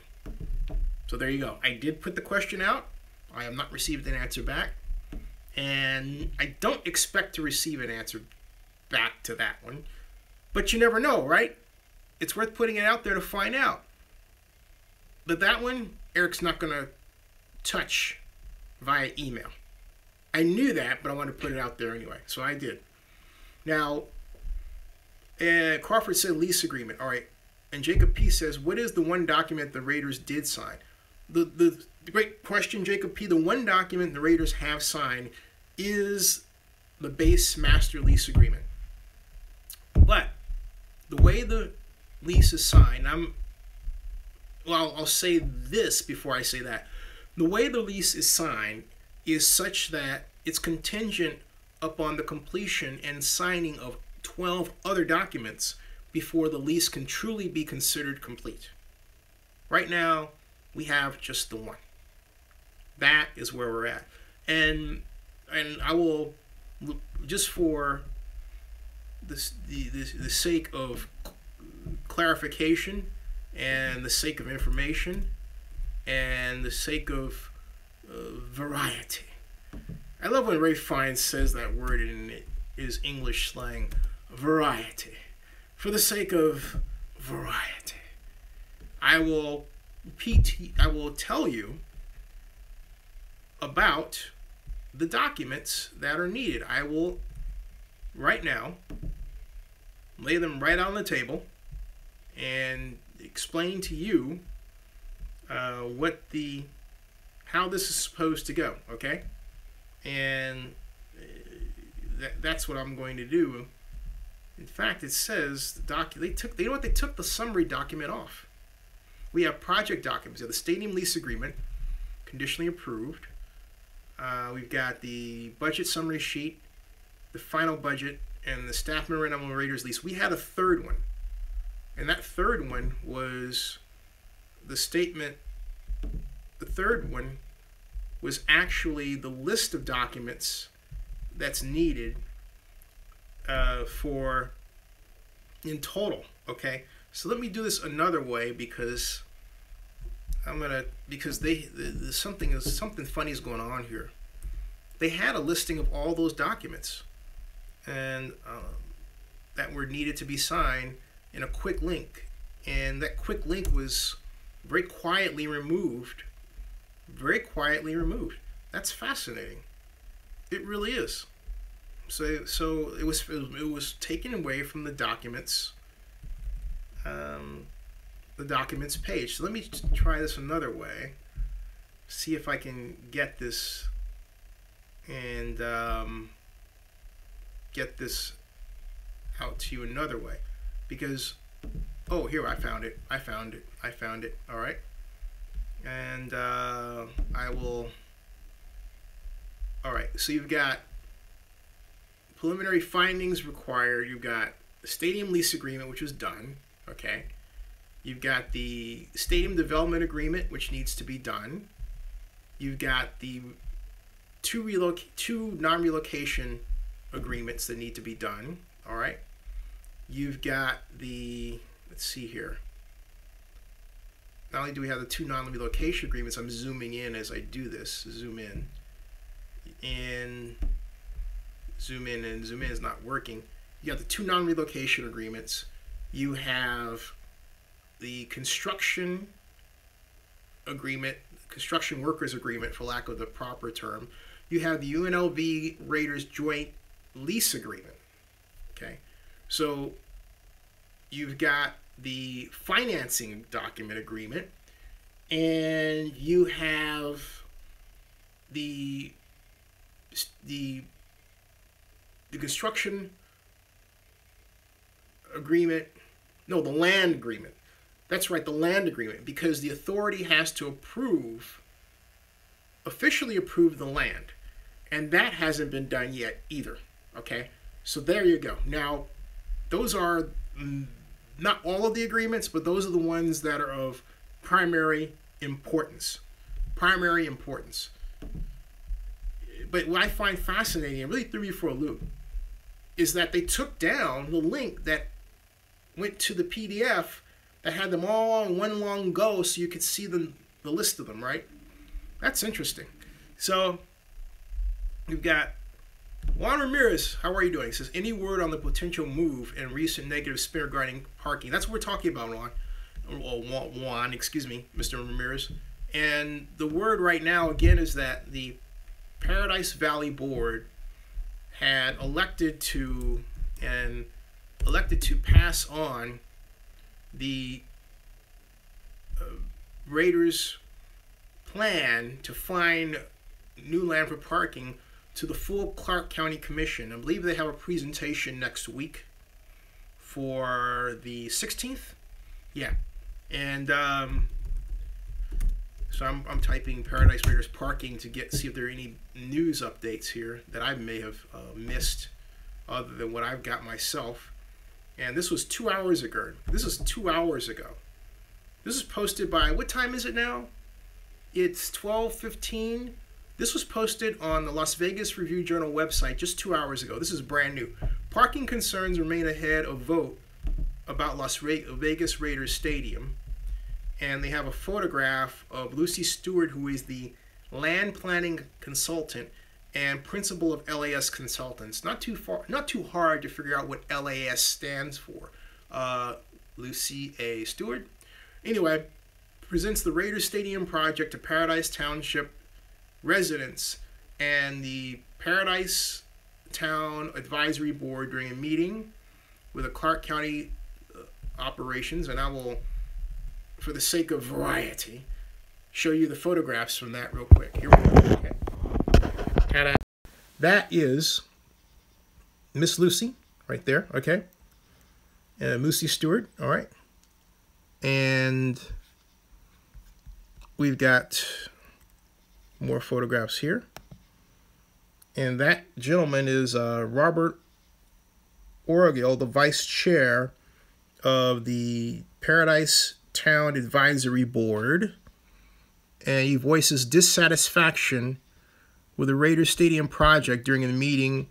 So there you go. I did put the question out. I have not received an answer back. And I don't expect to receive an answer back to that one. But you never know, right? It's worth putting it out there to find out. But that one, Eric's not going to touch via email. I knew that, but I wanted to put it out there anyway. So I did. Now, Crawford said lease agreement. All right. And Jacob P says, what is the one document the Raiders did sign? The great question, Jacob P. The one document the Raiders have signed is the base master lease agreement. But the way the lease is signed, I'll say this before I say that. The way the lease is signed is such that it's contingent upon the completion and signing of 12 other documents before the lease can truly be considered complete. Right now, we have just the one. That is where we're at. And I will, just for the sake of clarification and the sake of information and the sake of variety. I love when Ray Fiennes says that word in his English slang, variety. For the sake of variety, I will tell you about the documents that are needed. I will, right now, lay them right on the table and explain to you how this is supposed to go, okay? And that's what I'm going to do. In fact, it says they took the summary document off. We have project documents. We have the stadium lease agreement, conditionally approved. We've got the budget summary sheet, the final budget, and the staff memorandum on Raiders lease. We had a third one, and that third one was the statement. The third one was actually the list of documents that's needed in total. Okay, so let me do this another way because something funny is going on here. They had a listing of all those documents and that were needed to be signed in a quick link, and that quick link was very quietly removed. Very quietly removed. That's fascinating. It really is. So it was taken away from the documents page. So let me try this another way. See if I can get this and get this out to you another way. Because, oh, here, I found it. All right. And I will. All right. So you've got preliminary findings required. You've got the stadium lease agreement, which was done. Okay. You've got the stadium development agreement, which needs to be done. You've got the two non-relocation agreements that need to be done. All right. You've got the, let's see here. Not only do we have the two non-relocation agreements, I'm zooming in as I do this. Zoom in. And zoom in, and zoom in is not working. You got the two non-relocation agreements. You have the construction agreement, construction workers agreement, for lack of the proper term. You have the UNLV Raiders joint lease agreement. Okay, so you've got the financing document agreement, and you have the construction agreement. No, the land agreement. That's right, the land agreement, because the authority has to officially approve the land, and that hasn't been done yet either. Okay, So there you go. Now, those are not all of the agreements, but those are the ones that are of primary importance. Primary importance. But what I find fascinating, and really threw me for a loop, is that they took down the link that went to the PDF that had them all on one long go so you could see the list of them, right? That's interesting. So, we've got Juan Ramirez. How are you doing? He says, any word on the potential move and recent negative spin regarding parking? That's what we're talking about, Juan, excuse me, Mr. Ramirez. And the word right now, again, is that the Paradise Valley Board had elected to pass on the Raiders' plan to find new land for parking to the full Clark County Commission. I believe they have a presentation next week for the 16th. Yeah, and so I'm typing Paradise Raiders parking to see if there are any news updates here that I may have missed other than what I've got myself. And this was 2 hours ago. This is 2 hours ago. This is posted by, what time is it now? It's 12:15. This was posted on the Las Vegas Review-Journal website just 2 hours ago. This is brand new. Parking concerns remain ahead of vote about Las Vegas Raiders Stadium. And they have a photograph of Lucy Stewart, who is the land planning consultant and principal of LAS Consultants. Not too hard to figure out what LAS stands for. Lucy A. Stewart. Anyway, presents the Raiders Stadium project to Paradise Township residents and the Paradise Town Advisory Board during a meeting with the Clark County operations. And I will, for the sake of variety, show you the photographs from that real quick. Here we go. Okay. Ta-da. That is Miss Lucy right there. Okay. Lucy Stewart. All right. And we've got more photographs here. And that gentleman is Robert Orgill, the vice chair of the Paradise Town Advisory Board. And he voices dissatisfaction with the Raiders Stadium project during a meeting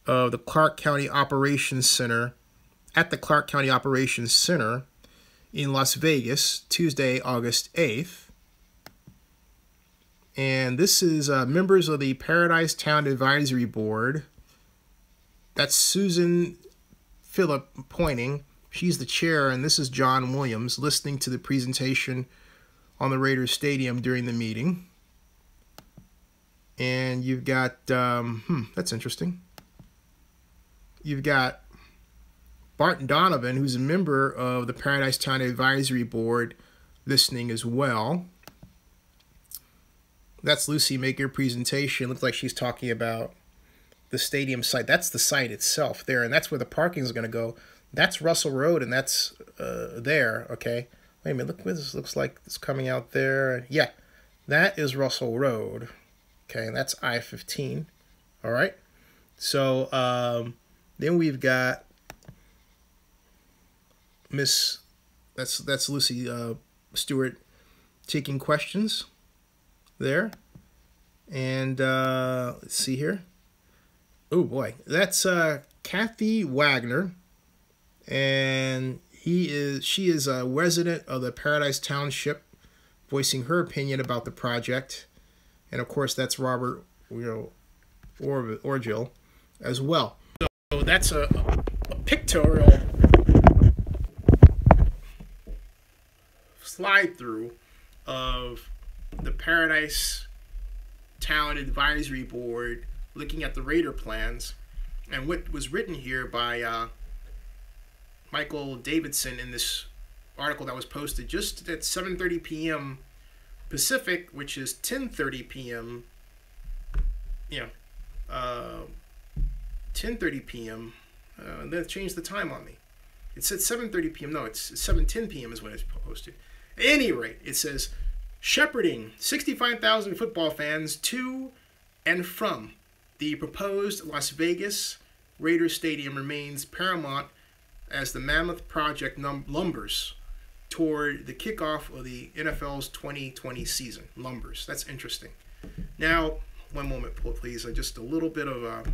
of the Clark County Operations Center at the Clark County Operations Center in Las Vegas, Tuesday, August 8th. And this is members of the Paradise Town Advisory Board. That's Susan Phillip pointing. She's the chair, and this is John Williams listening to the presentation on the Raiders Stadium during the meeting. And you've got, that's interesting. You've got Bart Donovan, who's a member of the Paradise Town Advisory Board, listening as well. That's Lucy making her presentation. Looks like she's talking about the stadium site. That's the site itself there, and that's where the parking is going to go. That's Russell Road, and that's there, okay? Wait a minute, look what this looks like. It's coming out there. Yeah, that is Russell Road. Okay, and that's I-15. All right? So then we've got that's Lucy Stewart taking questions there. And let's see here. Oh boy, that's Kathy Wagner, and she is a resident of the Paradise Township, voicing her opinion about the project. And of course, that's Robert Orgill as well. So that's a pictorial slide through of the Paradise Town Advisory Board looking at the Raider plans, and what was written here by Michael Davidson in this article that was posted just at 7:30 p.m. Pacific, which is 10:30 p.m. 10:30 p.m. They changed the time on me. It said 7:30 p.m. No, it's 7:10 p.m. is when it's posted. At any rate, it says shepherding 65,000 football fans to and from the proposed Las Vegas Raiders Stadium remains paramount as the mammoth project lumbers toward the kickoff of the NFL's 2020 season. Lumbers. That's interesting. Now, one moment, please. Just a little bit of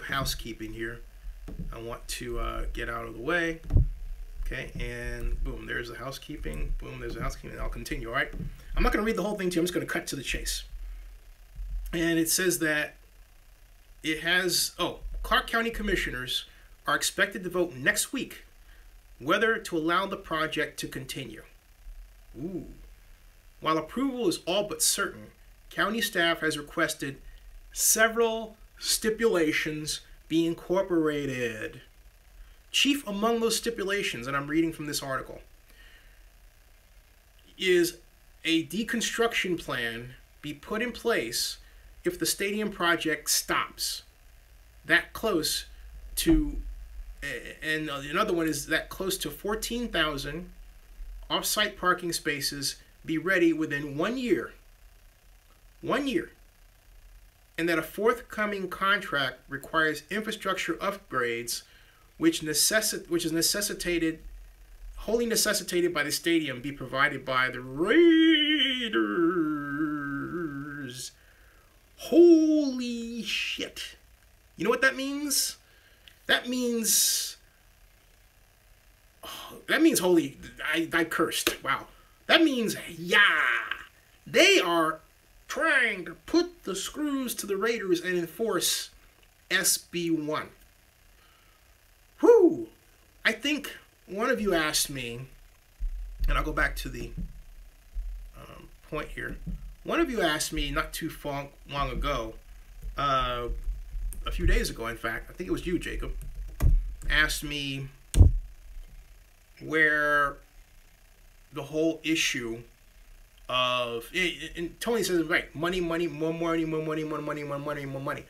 housekeeping here. I want to get out of the way. Okay, and boom, there's the housekeeping. Boom, there's the housekeeping. I'll continue, all right? I'm not going to read the whole thing to you. I'm just going to cut to the chase. And it says that it has, Clark County commissioners are expected to vote next week whether to allow the project to continue. Ooh. While approval is all but certain, county staff has requested several stipulations be incorporated. Chief among those stipulations, and I'm reading from this article, is a deconstruction plan be put in place if the stadium project stops. That close to, and another one is that close to 14,000 off-site parking spaces be ready within 1 year. 1 year. And that a forthcoming contract requires infrastructure upgrades which is wholly necessitated by the stadium be provided by the Raiders. Holy shit. You know what that means? That means holy, I cursed. Wow. That means, they are trying to put the screws to the Raiders and enforce SB1. Whew. I think one of you asked me, and I'll go back to the point here. One of you asked me not too long ago, a few days ago, in fact, I think it was you, Jacob, asked me where the whole issue of, and Tony says it right, money, more money, more money, more money, more money, more money.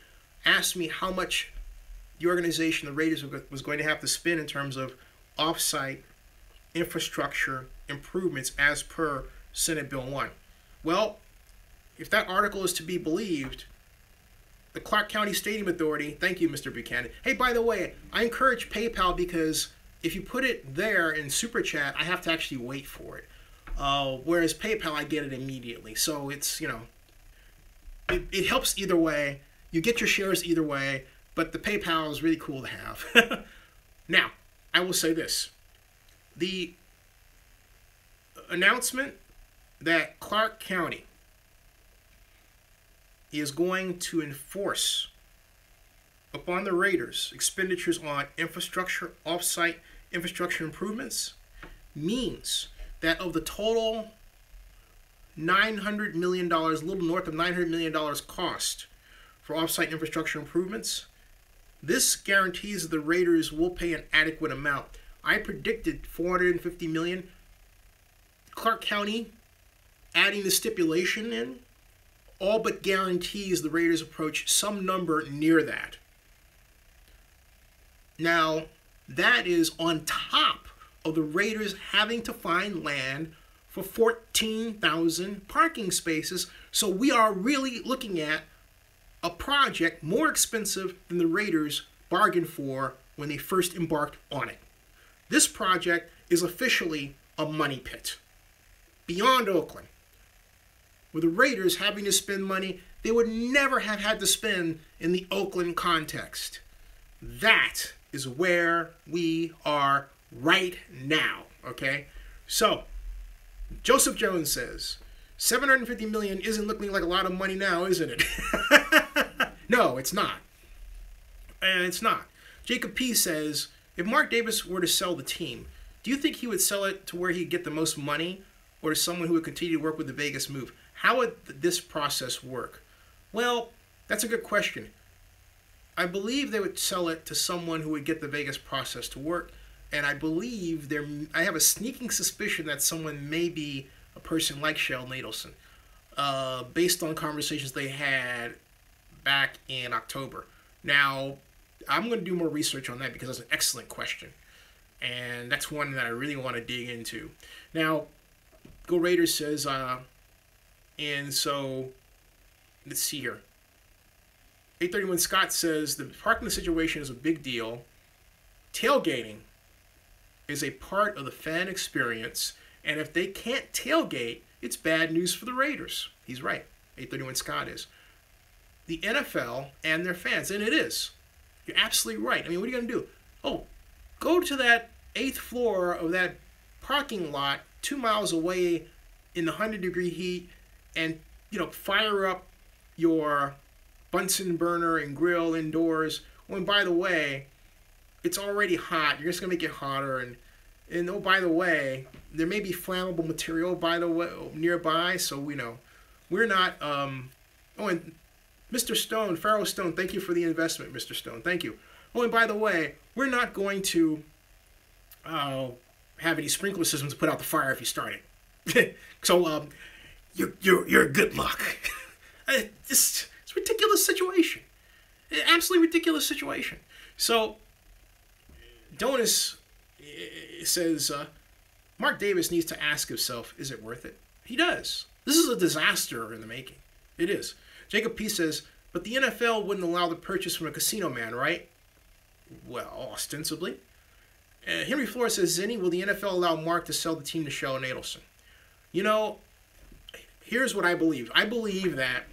Asked me how much the organization, the Raiders, was going to have to spend in terms of off-site infrastructure improvements as per Senate Bill 1. Well, if that article is to be believed, the Clark County Stadium Authority, thank you, Mr. Buchanan. Hey, by the way, I encourage PayPal because if you put it there in Super Chat, I have to actually wait for it. Whereas PayPal, I get it immediately. So it's, it helps either way. You get your shares either way, but the PayPal is really cool to have. Now, I will say this. The announcement that Clark County is going to enforce upon the Raiders expenditures on infrastructure, off-site infrastructure improvements means that of the total $900 million, a little north of $900 million cost for off-site infrastructure improvements, this guarantees that the Raiders will pay an adequate amount. I predicted $450 million. Clark County adding the stipulation in all but guarantees the Raiders approach some number near that. Now, that is on top of the Raiders having to find land for 14,000 parking spaces. So we are really looking at a project more expensive than the Raiders bargained for when they first embarked on it. This project is officially a money pit. Beyond Oakland, with the Raiders having to spend money they would never have had to spend in the Oakland context. That is where we are right now, okay? So, Joseph Jones says, $750 million isn't looking like a lot of money now, isn't it? No, it's not. And it's not. Jacob P. says, if Mark Davis were to sell the team, do you think he would sell it to where he'd get the most money or to someone who would continue to work with the Vegas move? How would this process work? Well, that's a good question. I believe they would sell it to someone who would get the Vegas process to work, and I believe I have a sneaking suspicion that someone may be a person like Sheldon Adelson, based on conversations they had back in October. Now, I'm going to do more research on that because that's an excellent question, and that's one that I really want to dig into. Now, Go Raiders says, and so, let's see here. 831 Scott says the parking situation is a big deal. Tailgating is a part of the fan experience, and if they can't tailgate, it's bad news for the Raiders. He's right. 831 Scott is. The NFL and their fans, and it is. You're absolutely right. I mean, what are you going to do? Oh, go to that 8th floor of that parking lot 2 miles away in the 100-degree heat and, fire up your Bunsen burner and grill indoors. Oh, and by the way, it's already hot. You're just going to make it hotter. And oh, by the way, there may be flammable material, by the way, nearby. So, we're not, oh, and Mr. Stone, Pharaoh Stone, thank you for the investment, Mr. Stone. Thank you. Oh, and by the way, we're not going to have any sprinkler systems to put out the fire if you start it. So, you're good luck. It's a ridiculous situation. Absolutely ridiculous situation. So, Donis says, Mark Davis needs to ask himself, is it worth it? He does. This is a disaster in the making. It is. Jacob P. says, but the NFL wouldn't allow the purchase from a casino man, right? Well, ostensibly. Henry Flores says, Zinni, will the NFL allow Mark to sell the team to Sheldon Adelson? Here's what I believe. I believe that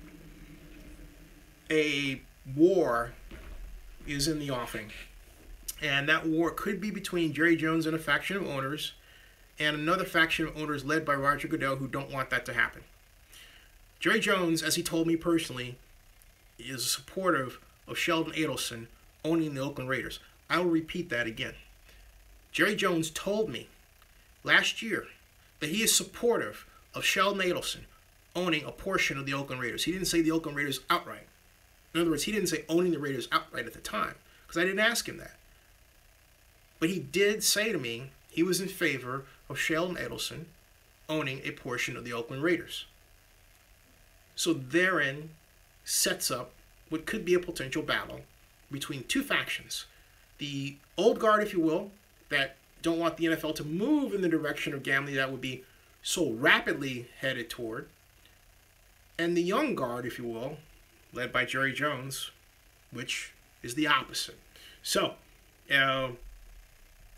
a war is in the offing. And that war could be between Jerry Jones and a faction of owners and another faction of owners led by Roger Goodell who don't want that to happen. Jerry Jones, as he told me personally, is supportive of Sheldon Adelson owning the Oakland Raiders. I will repeat that again. Jerry Jones told me last year that he is supportive of Sheldon Adelson owning a portion of the Oakland Raiders. He didn't say the Oakland Raiders outright. In other words, he didn't say owning the Raiders outright at the time, because I didn't ask him that. But he did say to me he was in favor of Sheldon Adelson owning a portion of the Oakland Raiders. So therein sets up what could be a potential battle between two factions. The old guard, if you will, that don't want the NFL to move in the direction of gambling that would be so rapidly headed toward, and the young guard, if you will, led by Jerry Jones, which is the opposite. So,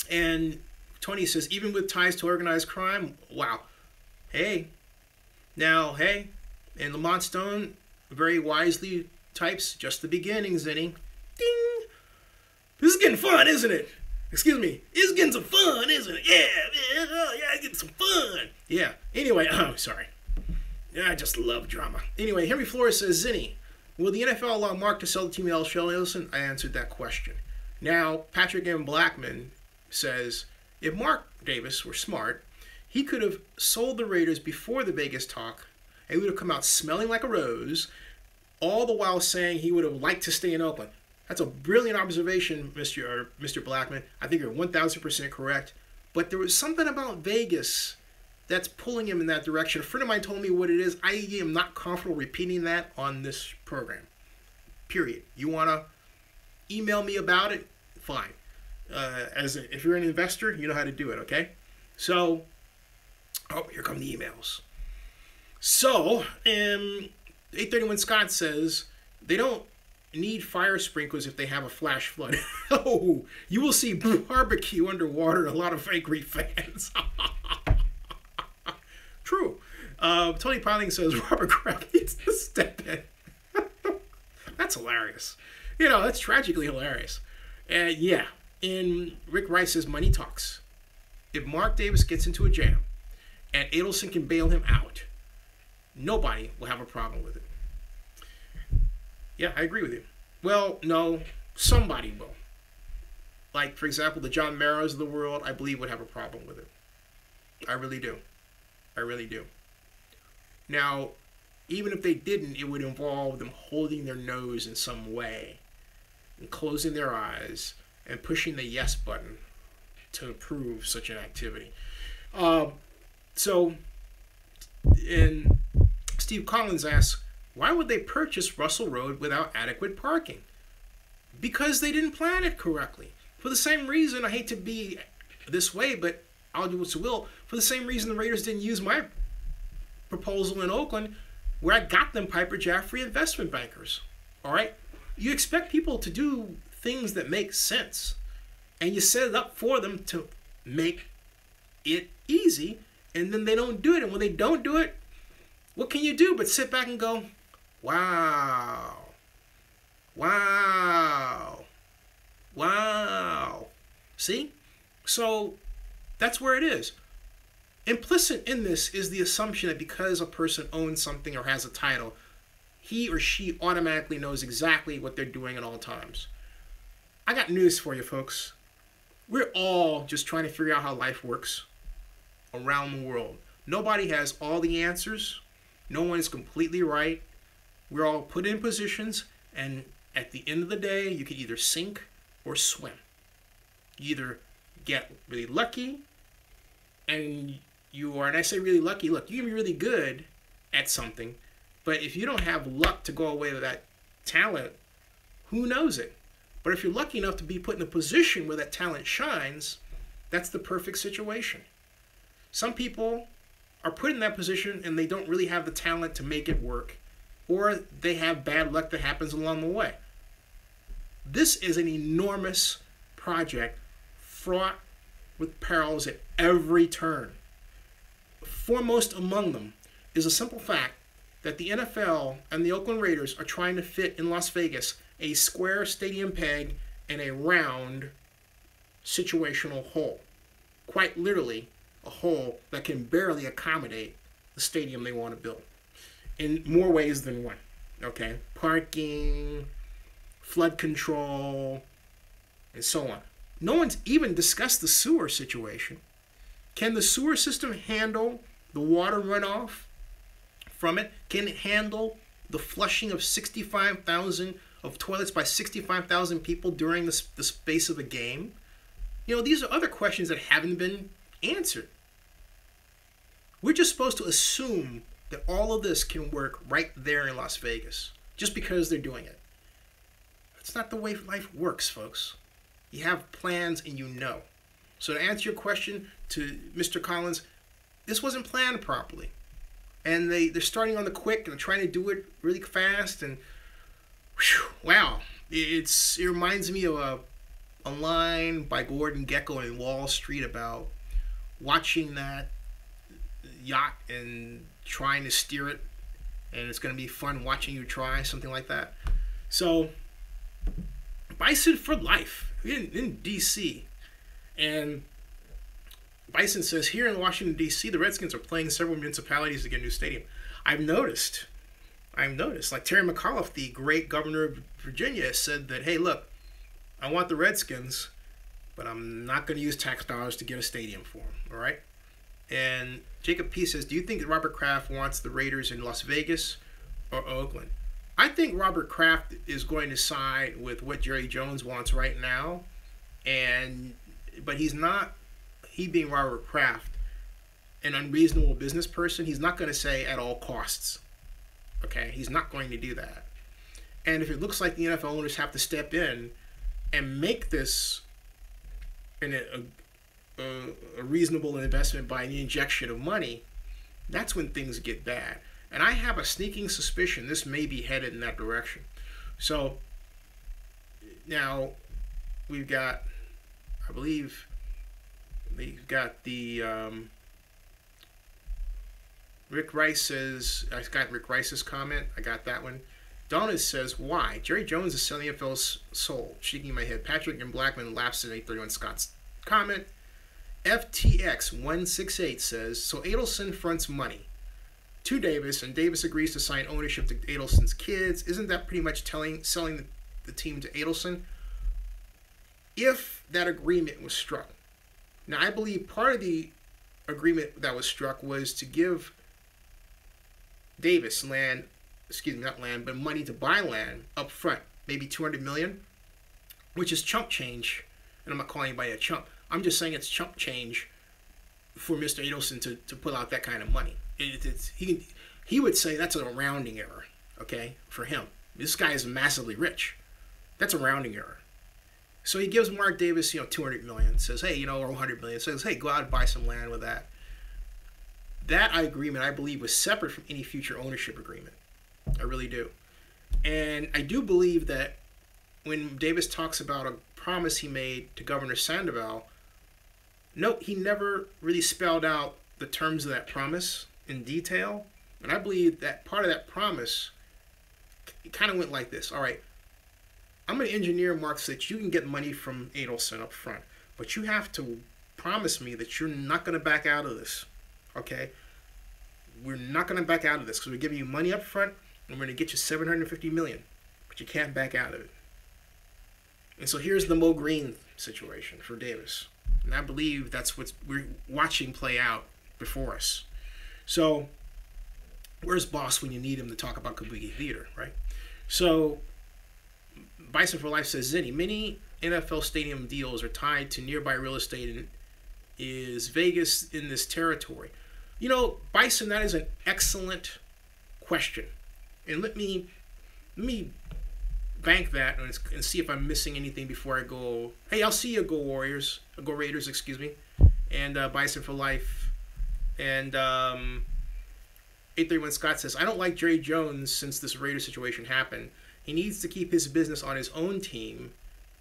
and Tony says, even with ties to organized crime, wow. And Lamont Stone very wisely types, just the beginning, Zinni. Ding! This is getting fun, isn't it? Excuse me. It's getting some fun, isn't it? Yeah, it's getting some fun. Yeah. Anyway, sorry. Yeah, I just love drama. Anyway, Henry Flores says, Zinni, will the NFL allow Mark to sell the team to Sheldon Adelson? I answered that question. Now, Patrick M. Blackman says, if Mark Davis were smart, he could have sold the Raiders before the Vegas talk, and he would have come out smelling like a rose, all the while saying he would have liked to stay in Oakland. That's a brilliant observation, Mr. Blackman. I think you're 1,000% correct. But there was something about Vegas that's pulling him in that direction. A friend of mine told me what it is. I am not comfortable repeating that on this program. Period. You want to email me about it? Fine. If you're an investor, you know how to do it, okay? So, here come the emails. So, 831 Scott says, they don't need fire sprinklers if they have a flash flood. Oh, you will see barbecue underwater and a lot of angry fans. True. Tony Piling says, Robert Kraft needs to step in. That's hilarious. That's tragically hilarious. Yeah. And Rick Rice says, money talks. If Mark Davis gets into a jam and Adelson can bail him out, nobody will have a problem with it. Yeah, I agree with you. Well, no, somebody will. Like, for example, the John Maras of the world, I believe, would have a problem with it. I really do. I really do. Now, even if they didn't, it would involve them holding their nose in some way and closing their eyes and pushing the yes button to approve such an activity. And Steve Collins asks, why would they purchase Russell Road without adequate parking? Because they didn't plan it correctly. For the same reason, I hate to be this way, but I'll do what you will. For the same reason the Raiders didn't use my proposal in Oakland, where I got them Piper Jaffray investment bankers. All right? You expect people to do things that make sense, and you set it up for them to make it easy, and then they don't do it. And when they don't do it, what can you do but sit back and go, wow, wow, wow. See? So that's where it is. Implicit in this is the assumption that because a person owns something or has a title, he or she automatically knows exactly what they're doing at all times. I got news for you, folks. We're all just trying to figure out how life works around the world. Nobody has all the answers. No one is completely right. We're all put in positions, and at the end of the day, you can either sink or swim. You either get really lucky, and I say really lucky, look, you can be really good at something, but if you don't have luck to go away with that talent, who knows it? But if you're lucky enough to be put in a position where that talent shines, that's the perfect situation. Some people are put in that position and they don't really have the talent to make it work, or they have bad luck that happens along the way. This is an enormous project fraught with perils at every turn. Foremost among them is a simple fact that the NFL and the Oakland Raiders are trying to fit in Las Vegas a square stadium peg in a round situational hole. Quite literally, a hole that can barely accommodate the stadium they want to build in more ways than one. Okay? Parking, flood control, and so on. No one's even discussed the sewer situation. Can the sewer system handle the water runoff from it? Can it handle the flushing of 65,000 of toilets by 65,000 people during the space of a game? You know, these are other questions that haven't been answered. We're just supposed to assume that all of this can work right there in Las Vegas, just because they're doing it. That's not the way life works, folks. You have plans and you know. So to answer your question to Mr. Collins, this wasn't planned properly. And they're starting on the quick and trying to do it really fast. And whew, wow, it reminds me of a line by Gordon Gekko in Wall Street about watching that yacht and trying to steer it. And it's going to be fun watching you try, something like that. So, Bison for life in D.C. And Bison says, here in Washington, D.C., the Redskins are playing several municipalities to get a new stadium. I've noticed, like Terry McAuliffe, the great governor of Virginia, said that, hey, look, I want the Redskins, but I'm not going to use tax dollars to get a stadium for them, all right? And Jacob P. says, do you think that Robert Kraft wants the Raiders in Las Vegas or Oakland? I think Robert Kraft is going to side with what Jerry Jones wants right now, but he's not, he being Robert Kraft, an unreasonable business person, he's not going to say at all costs. Okay, he's not going to do that. And if it looks like the NFL owners have to step in and make this a reasonable investment by an injection of money, that's when things get bad. And I have a sneaking suspicion this may be headed in that direction. So now we've got, I believe, we've got the Rick Rice says, I got Rick Rice's comment. I got that one. Donna says, why? Jerry Jones is selling NFL's soul. Shaking my head. Patrick and Blackman laughs at 831 Scott's comment. FTX168 says, so Adelson fronts money to Davis, and Davis agrees to sign ownership to Adelson's kids. Isn't that pretty much selling the team to Adelson? If that agreement was struck. Now, I believe part of the agreement that was struck was to give Davis land, not land, but money to buy land up front, maybe $200 million, which is chump change. And I'm not calling anybody a chump. I'm just saying it's chump change for Mr. Adelson to pull out that kind of money. He would say that's a rounding error, okay, for him. This guy is massively rich. That's a rounding error. So he gives Mark Davis, $200 million. Says, hey, or $100 million. Says, hey, go out and buy some land with that. That agreement, I believe, was separate from any future ownership agreement. I really do. And I do believe that when Davis talks about a promise he made to Governor Sandoval, note he never really spelled out the terms of that promise in detail. And I believe that part of that promise kind of went like this. All right, I'm going to engineer, Mark, so that you can get money from Adelson up front. But you have to promise me that you're not going to back out of this. Okay? We're not going to back out of this because we're giving you money up front and we're going to get you $750 million. But you can't back out of it. And so here's the Mo Green situation for Davis. And I believe that's what we're watching play out before us. So where's Boss when you need him to talk about Kabuki Theater, right? So Bison for Life says, Zinni, many NFL stadium deals are tied to nearby real estate, and is Vegas in this territory? You know, Bison, that is an excellent question. And let me bank that and see if I'm missing anything before I go. Hey, I'll see you, Go Warriors, Go Raiders, excuse me, and Bison for Life. And 831 Scott says, I don't like Jerry Jones since this Raider situation happened. He needs to keep his business on his own team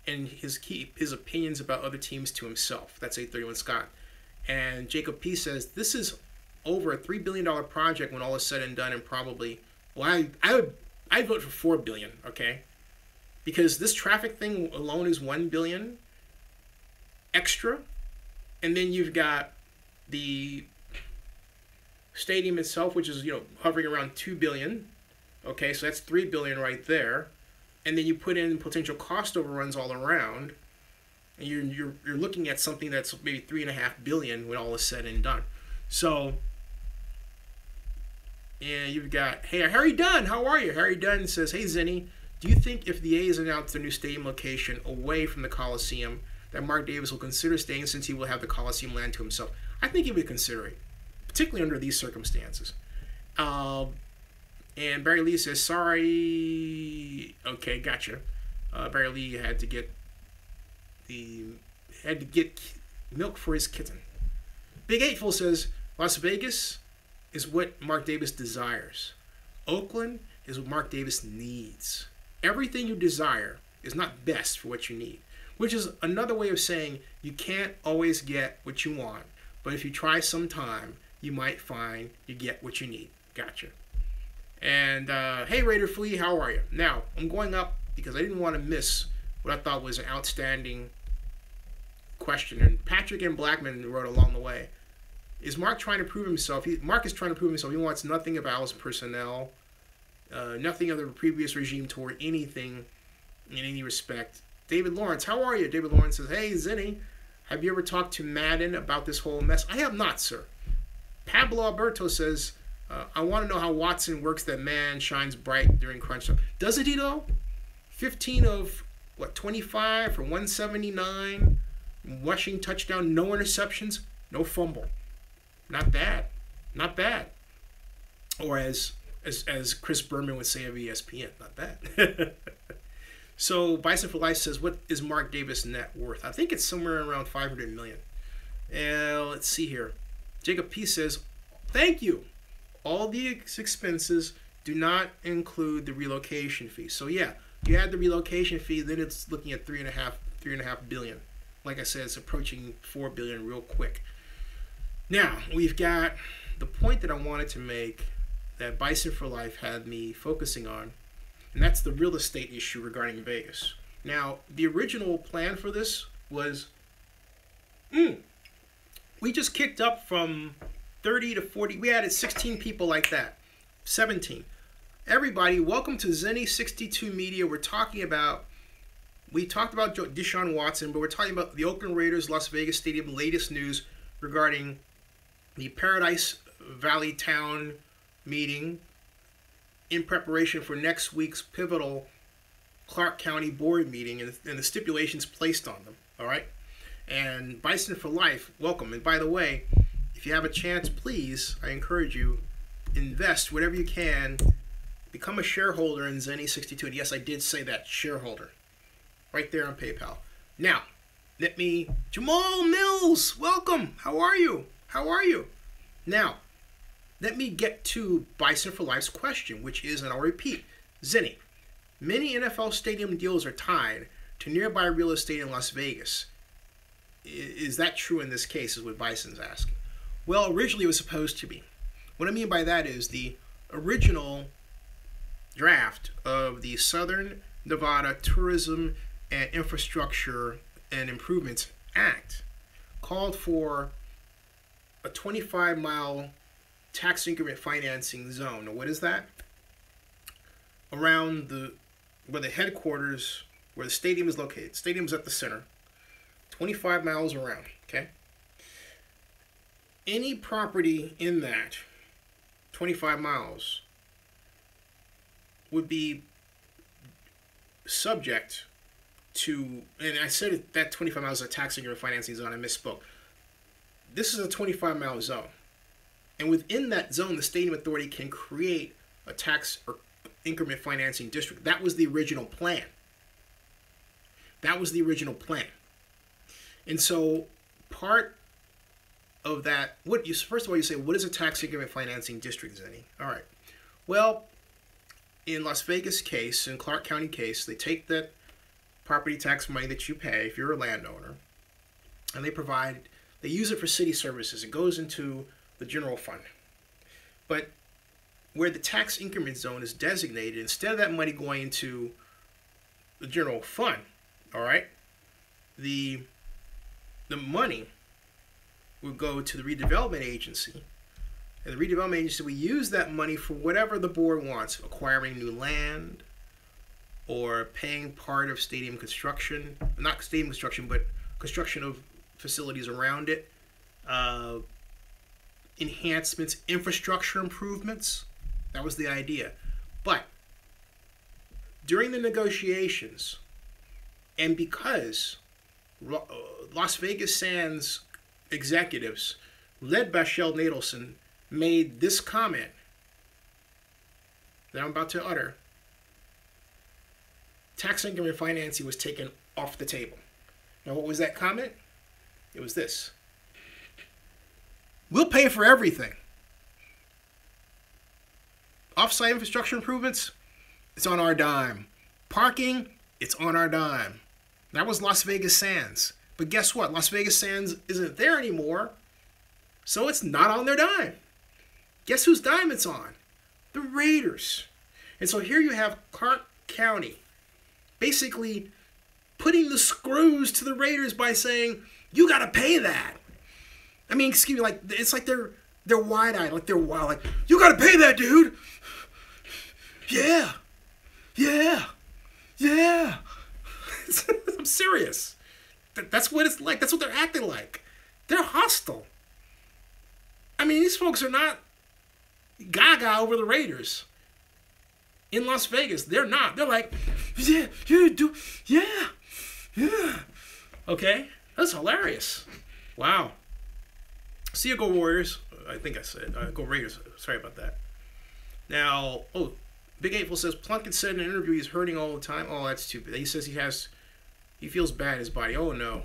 and keep his opinions about other teams to himself. That's 831 Scott. And Jacob P says, this is over a $3 billion project when all is said and done, and probably, well, I'd vote for $4 billion, okay? Because this traffic thing alone is $1 billion extra, and then you've got the stadium itself, which is, you know, hovering around $2 billion. Okay, so that's $3 billion right there, and then you put in potential cost overruns all around, and you're looking at something that's maybe $3.5 billion when all is said and done. So, yeah, you've got, hey, Harry Dunn, how are you? Harry Dunn says, hey, Zinni, do you think if the A's announce their new stadium location away from the Coliseum, that Mark Davis will consider staying since he will have the Coliseum land to himself? I think he would consider it, particularly under these circumstances. And Barry Lee says, sorry. Okay, gotcha. Barry Lee had to get milk for his kitten. Big Eightful says, Las Vegas is what Mark Davis desires. Oakland is what Mark Davis needs. Everything you desire is not best for what you need, which is another way of saying you can't always get what you want, but if you try sometime, you might find you get what you need. Gotcha. And hey, Raider Flea, how are you? Now, I'm going up because I didn't want to miss what I thought was an outstanding question. And Patrick and Blackman wrote along the way. Is Mark trying to prove himself? Mark is trying to prove himself. He wants nothing of Al's personnel, nothing of the previous regime toward anything in any respect. David Lawrence, how are you? David Lawrence says, hey, Zinni, have you ever talked to Madden about this whole mess? I have not, sir. Pablo Alberto says, I want to know how Watson works that man shines bright during crunch time. Doesn't he, though? 15 of, 25 for 179, rushing touchdown, no interceptions, no fumble. Not bad. Not bad. Or as Chris Berman would say of ESPN, not bad. So Bison for Life says, what is Mark Davis' net worth? I think it's somewhere around $500 million. Let's see here. Jacob P says, thank you. All the expenses do not include the relocation fee. So yeah, you add the relocation fee, then it's looking at $3.5 billion. Like I said, it's approaching $4 billion real quick. Now, we've got the point that I wanted to make that Bison for Life had me focusing on, and that's the real estate issue regarding Vegas. Now, the original plan for this was, we just kicked up from 30 to 40. We added 16 people like that. 17. Everybody, welcome to Zinni 62 Media. We talked about DeShaun Watson, but we're talking about the Oakland Raiders Las Vegas Stadium latest news regarding the Paradise Valley Town meeting in preparation for next week's pivotal Clark County Board meeting and the stipulations placed on them. All right? And Bison for Life, welcome. And by the way, if you have a chance, please, I encourage you, invest whatever you can. Become a shareholder in Zinni 62. And yes, I did say that, shareholder. Right there on PayPal. Now, Jamal Mills, welcome. How are you? How are you? Now, let me get to Bison for Life's question, which is, and I'll repeat, Zinni, Many NFL stadium deals are tied to nearby real estate in Las Vegas. Is that true in this case, is what Bison's asking. Well, originally it was supposed to be. What I mean by that is the original draft of the Southern Nevada Tourism and Infrastructure and Improvements Act called for a 25-mile tax increment financing zone. Now, what is that? Around where the headquarters, where the stadium is located. Stadium's at the center. 25 miles around, okay? Any property in that 25 miles would be subject to, and I said that 25 miles is a tax increment financing zone, I misspoke. This is a 25-mile zone. And within that zone, the stadium authority can create a tax or increment financing district. That was the original plan. That was the original plan. And so part of that, first of all, you say, what is a tax increment financing district, Zenny? All right. Well, in Las Vegas case, in Clark County case, they take that property tax money that you pay if you're a landowner, and they use it for city services. It goes into the general fund. But where the tax increment zone is designated, instead of that money going into the general fund, all right, the money would go to the redevelopment agency, and the redevelopment agency will use that money for whatever the board wants, acquiring new land or paying part of stadium construction, not stadium construction, but construction of facilities around it, enhancements, infrastructure improvements. That was the idea. But during the negotiations, and because Las Vegas Sands executives, led by Sheldon Adelson, made this comment that I'm about to utter, tax increment financing was taken off the table. Now, what was that comment? It was this: we'll pay for everything. Off-site infrastructure improvements, it's on our dime. Parking, it's on our dime. That was Las Vegas Sands. But guess what? Las Vegas Sands isn't there anymore, so it's not on their dime. Guess whose dime it's on? The Raiders. And so here you have Clark County basically putting the screws to the Raiders by saying, you got to pay that. I mean, excuse me, like, it's like they're wide-eyed, like they're wild, like, you got to pay that, dude. Yeah. I'm serious. That's what it's like. That's what they're acting like. They're hostile. I mean, these folks are not gaga over the Raiders. In Las Vegas, they're not. They're like, yeah. Okay? That's hilarious. Wow. See you, go Warriors. I think I said. Go Raiders. Sorry about that. Now, Big Eightful says, Plunkett said in an interview he's hurting all the time. Oh, that's too bad. He says he feels bad in his body. Oh, no.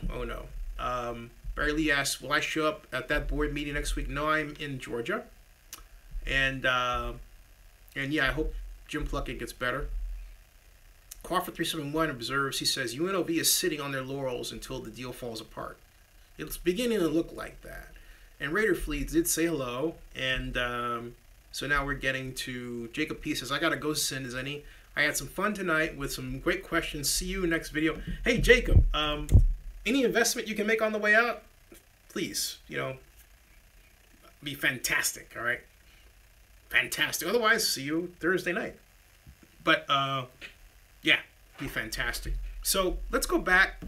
Barry Lee asks, will I show up at that board meeting next week? No, I'm in Georgia. And yeah, I hope Jim Plunkett gets better. Crawford 371 observes, he says, UNLV is sitting on their laurels until the deal falls apart. It's beginning to look like that. And Raider Fleets did say hello, and so now we're getting to Jacob P. says, I got to go, Zenny. I had some fun tonight with some great questions. See you next video. Hey, Jacob, any investment you can make on the way out, please, be fantastic, all right? Fantastic. Otherwise, see you Thursday night. But, yeah, be fantastic. So let's go back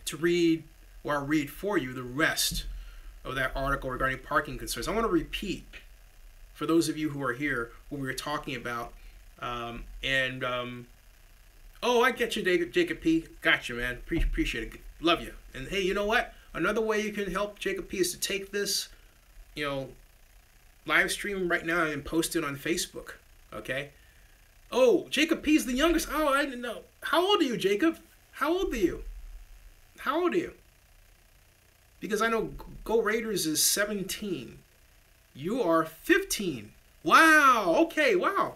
to read, or I'll read for you, the rest of that article regarding parking concerns. I want to repeat, for those of you who are here, what we were talking about. Oh, I get you, Jacob P. Got you, man. Appreciate it. Love you. And hey, you know what? Another way you can help Jacob P. is to take this, live stream right now and post it on Facebook. Okay? Oh, Jacob P. is the youngest. Oh, I didn't know. How old are you, Jacob? How old are you? Because I know Go Raiders is 17. You are 15. Wow. Okay, wow.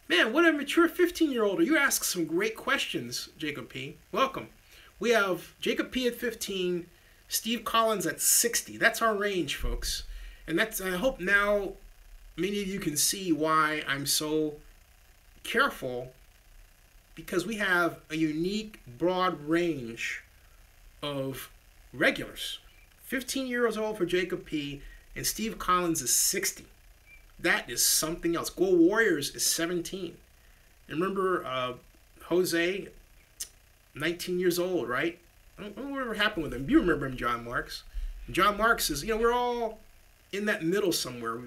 Man, what a mature 15-year-old. You ask some great questions, Jacob P. Welcome. We have Jacob P. at 15, Steve Collins at 60. That's our range, folks. And that's, I hope now many of you can see why I'm so careful, because we have a unique, broad range of regulars. 15 years old for Jacob P. and Steve Collins is 60. That is something else. Go Warriors is 17. And remember Jose, 19 years old, right? I don't know whatever happened with him. You remember him, John Marks. John Marks is, we're all in that middle somewhere.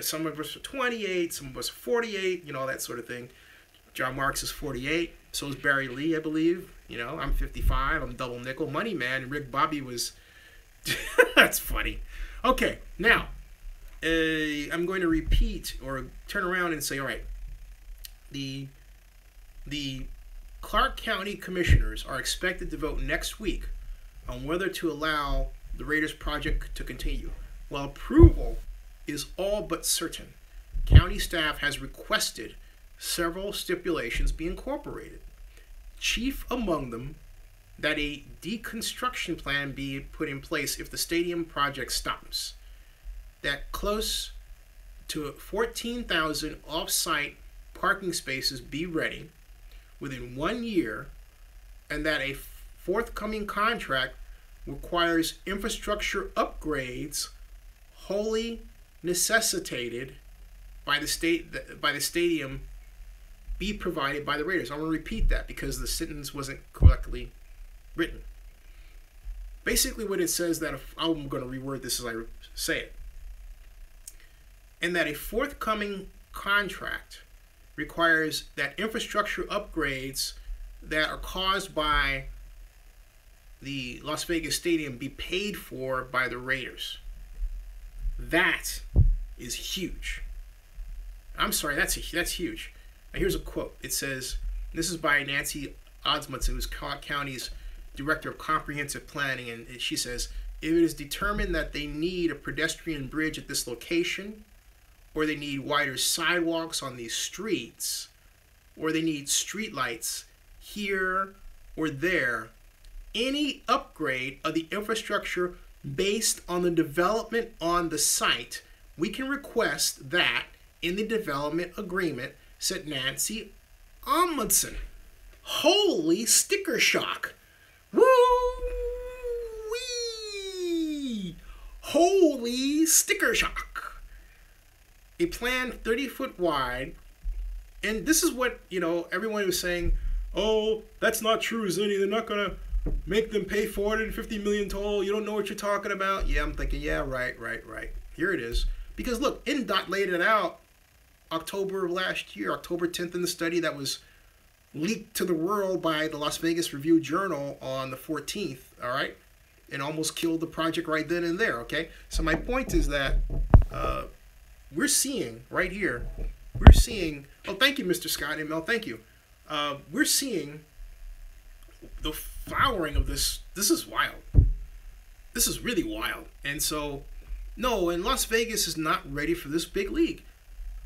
Some of us are 28, some of us are 48, all that sort of thing. John Marks is 48. So is Barry Lee, I believe. I'm 55. I'm double nickel money man. And Rick Bobby was... That's funny. Okay, now, I'm going to repeat or turn around and say, all right, the Clark County Commissioners are expected to vote next week on whether to allow the Raiders project to continue. While approval is all but certain, county staff has requested several stipulations be incorporated. Chief among them, that a deconstruction plan be put in place if the stadium project stops, that close to 14,000 off-site parking spaces be ready within 1 year, and that a forthcoming contract requires infrastructure upgrades wholly necessitated by the stadium be provided by the Raiders. I'm going to repeat that because the sentence wasn't correctly written. Basically what it says, that I'm going to reword this as I say it, and that a forthcoming contract requires that infrastructure upgrades that are caused by the Las Vegas Stadium be paid for by the Raiders. That is huge. I'm sorry, that's huge. Now here's a quote. It says, this is by Nancy Osmundson, who's Clark County's Director of Comprehensive Planning, and she says, if it is determined that they need a pedestrian bridge at this location, or they need wider sidewalks on these streets, or they need streetlights here or there, any upgrade of the infrastructure based on the development on the site, we can request that in the development agreement, said Nancy Osmundson. Holy sticker shock. Woo-wee! Holy sticker shock. A plan 30-foot wide, and this is what, everyone was saying, oh, that's not true, Zinni. They're not going to make them pay $450 million total. You don't know what you're talking about. Yeah, I'm thinking, yeah, right. Here it is. Because look, INDOT laid it out October of last year, October 10th in the study that was leaked to the world by the Las Vegas Review-Journal on the 14th, all right? And almost killed the project right then and there, okay? So my point is that we're seeing right here, oh, thank you, Mr. Scott and Mel, thank you. We're seeing the flowering of this. This is wild. This is really wild. And so, no, and Las Vegas is not ready for this big league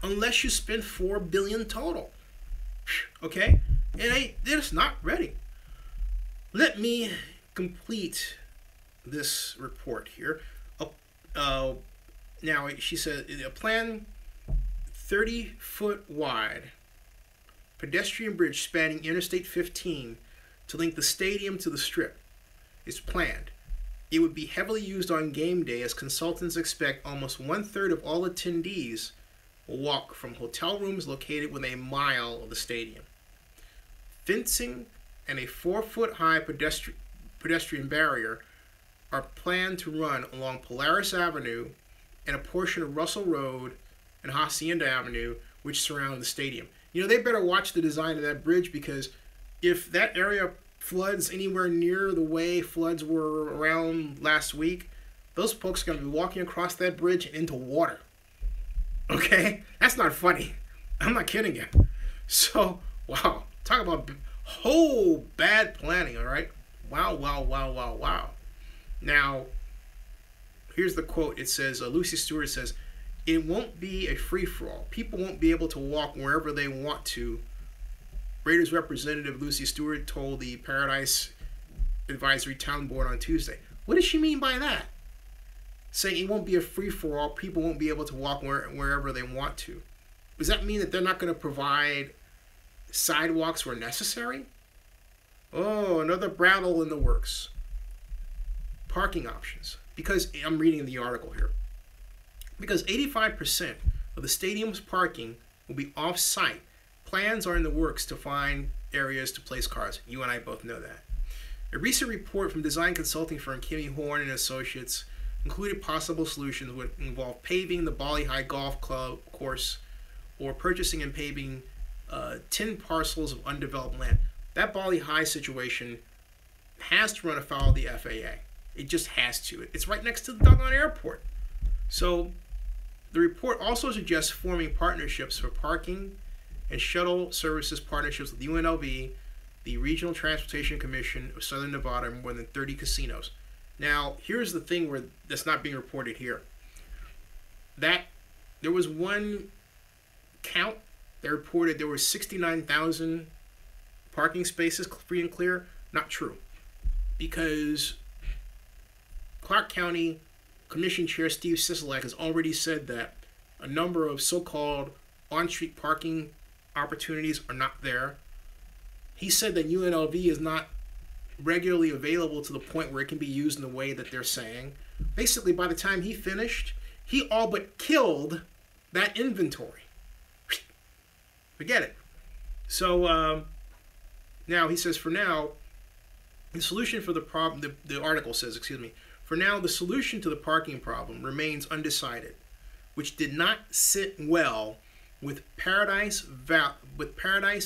unless you spend $4 billion total. Okay? They're just not ready. Let me complete this report here. Now, she said, a plan 30-foot wide pedestrian bridge spanning Interstate 15 to link the stadium to the Strip is planned. It would be heavily used on game day, as consultants expect almost 1/3 of all attendees will walk from hotel rooms located within a mile of the stadium. Fencing and a 4-foot-high pedestrian barrier are planned to run along Polaris Avenue and a portion of Russell Road and Hacienda Avenue, which surround the stadium. They better watch the design of that bridge, because if that area floods anywhere near the way floods were around last week, those folks are going to be walking across that bridge and into water. Okay? That's not funny. I'm not kidding you. So, wow. Talk about whole bad planning, all right? Wow. Now, here's the quote. It says, Lucy Stewart says, it won't be a free-for-all. People won't be able to walk wherever they want to. Raiders representative Lucy Stewart told the Paradise Advisory Town Board on Tuesday. What does she mean by that? Saying it won't be a free-for-all, people won't be able to walk wherever they want to. Does that mean that they're not going to provide sidewalks where necessary? Oh, another battle in the works. Parking options. Because, I'm reading the article here. Because 85% of the stadium's parking will be off-site. Plans are in the works to find areas to place cars. You and I both know that. A recent report from design consulting firm Kimmy Horn and Associates included possible solutions would involve paving the Bali High Golf Club course or purchasing and paving 10 parcels of undeveloped land. That Bali High situation has to run afoul of the FAA. It just has to. It's right next to the doggone airport. So the report also suggests forming partnerships for parking and shuttle services partnerships with UNLV, the Regional Transportation Commission of Southern Nevada, and more than 30 casinos. Now, here's the thing that's not being reported here. That there was one count that reported there were 69,000 parking spaces free and clear. Not true. Because Clark County Commission Chair Steve Sisolak has already said that a number of so-called on-street parking opportunities are not there. He said that UNLV is not regularly available to the point where it can be used in the way that they're saying. Basically, by the time he finished, he all but killed that inventory. Forget it. So now he says, for now, the solution for the problem, the article says, for now, the solution to the parking problem remains undecided, which did not sit well with Paradise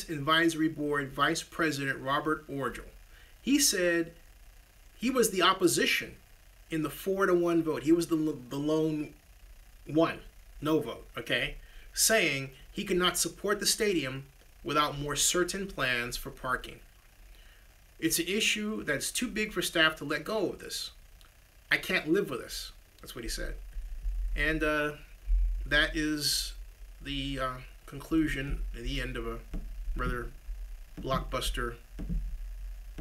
Advisory Board Vice President Robert Orgel. He said he was the opposition in the 4-1 vote. He was the lone one, no vote, okay? Saying he could not support the stadium without more certain plans for parking. It's an issue that's too big for staff to let go of this. I can't live with this. That's what he said. And that is the conclusion at the end of a rather blockbuster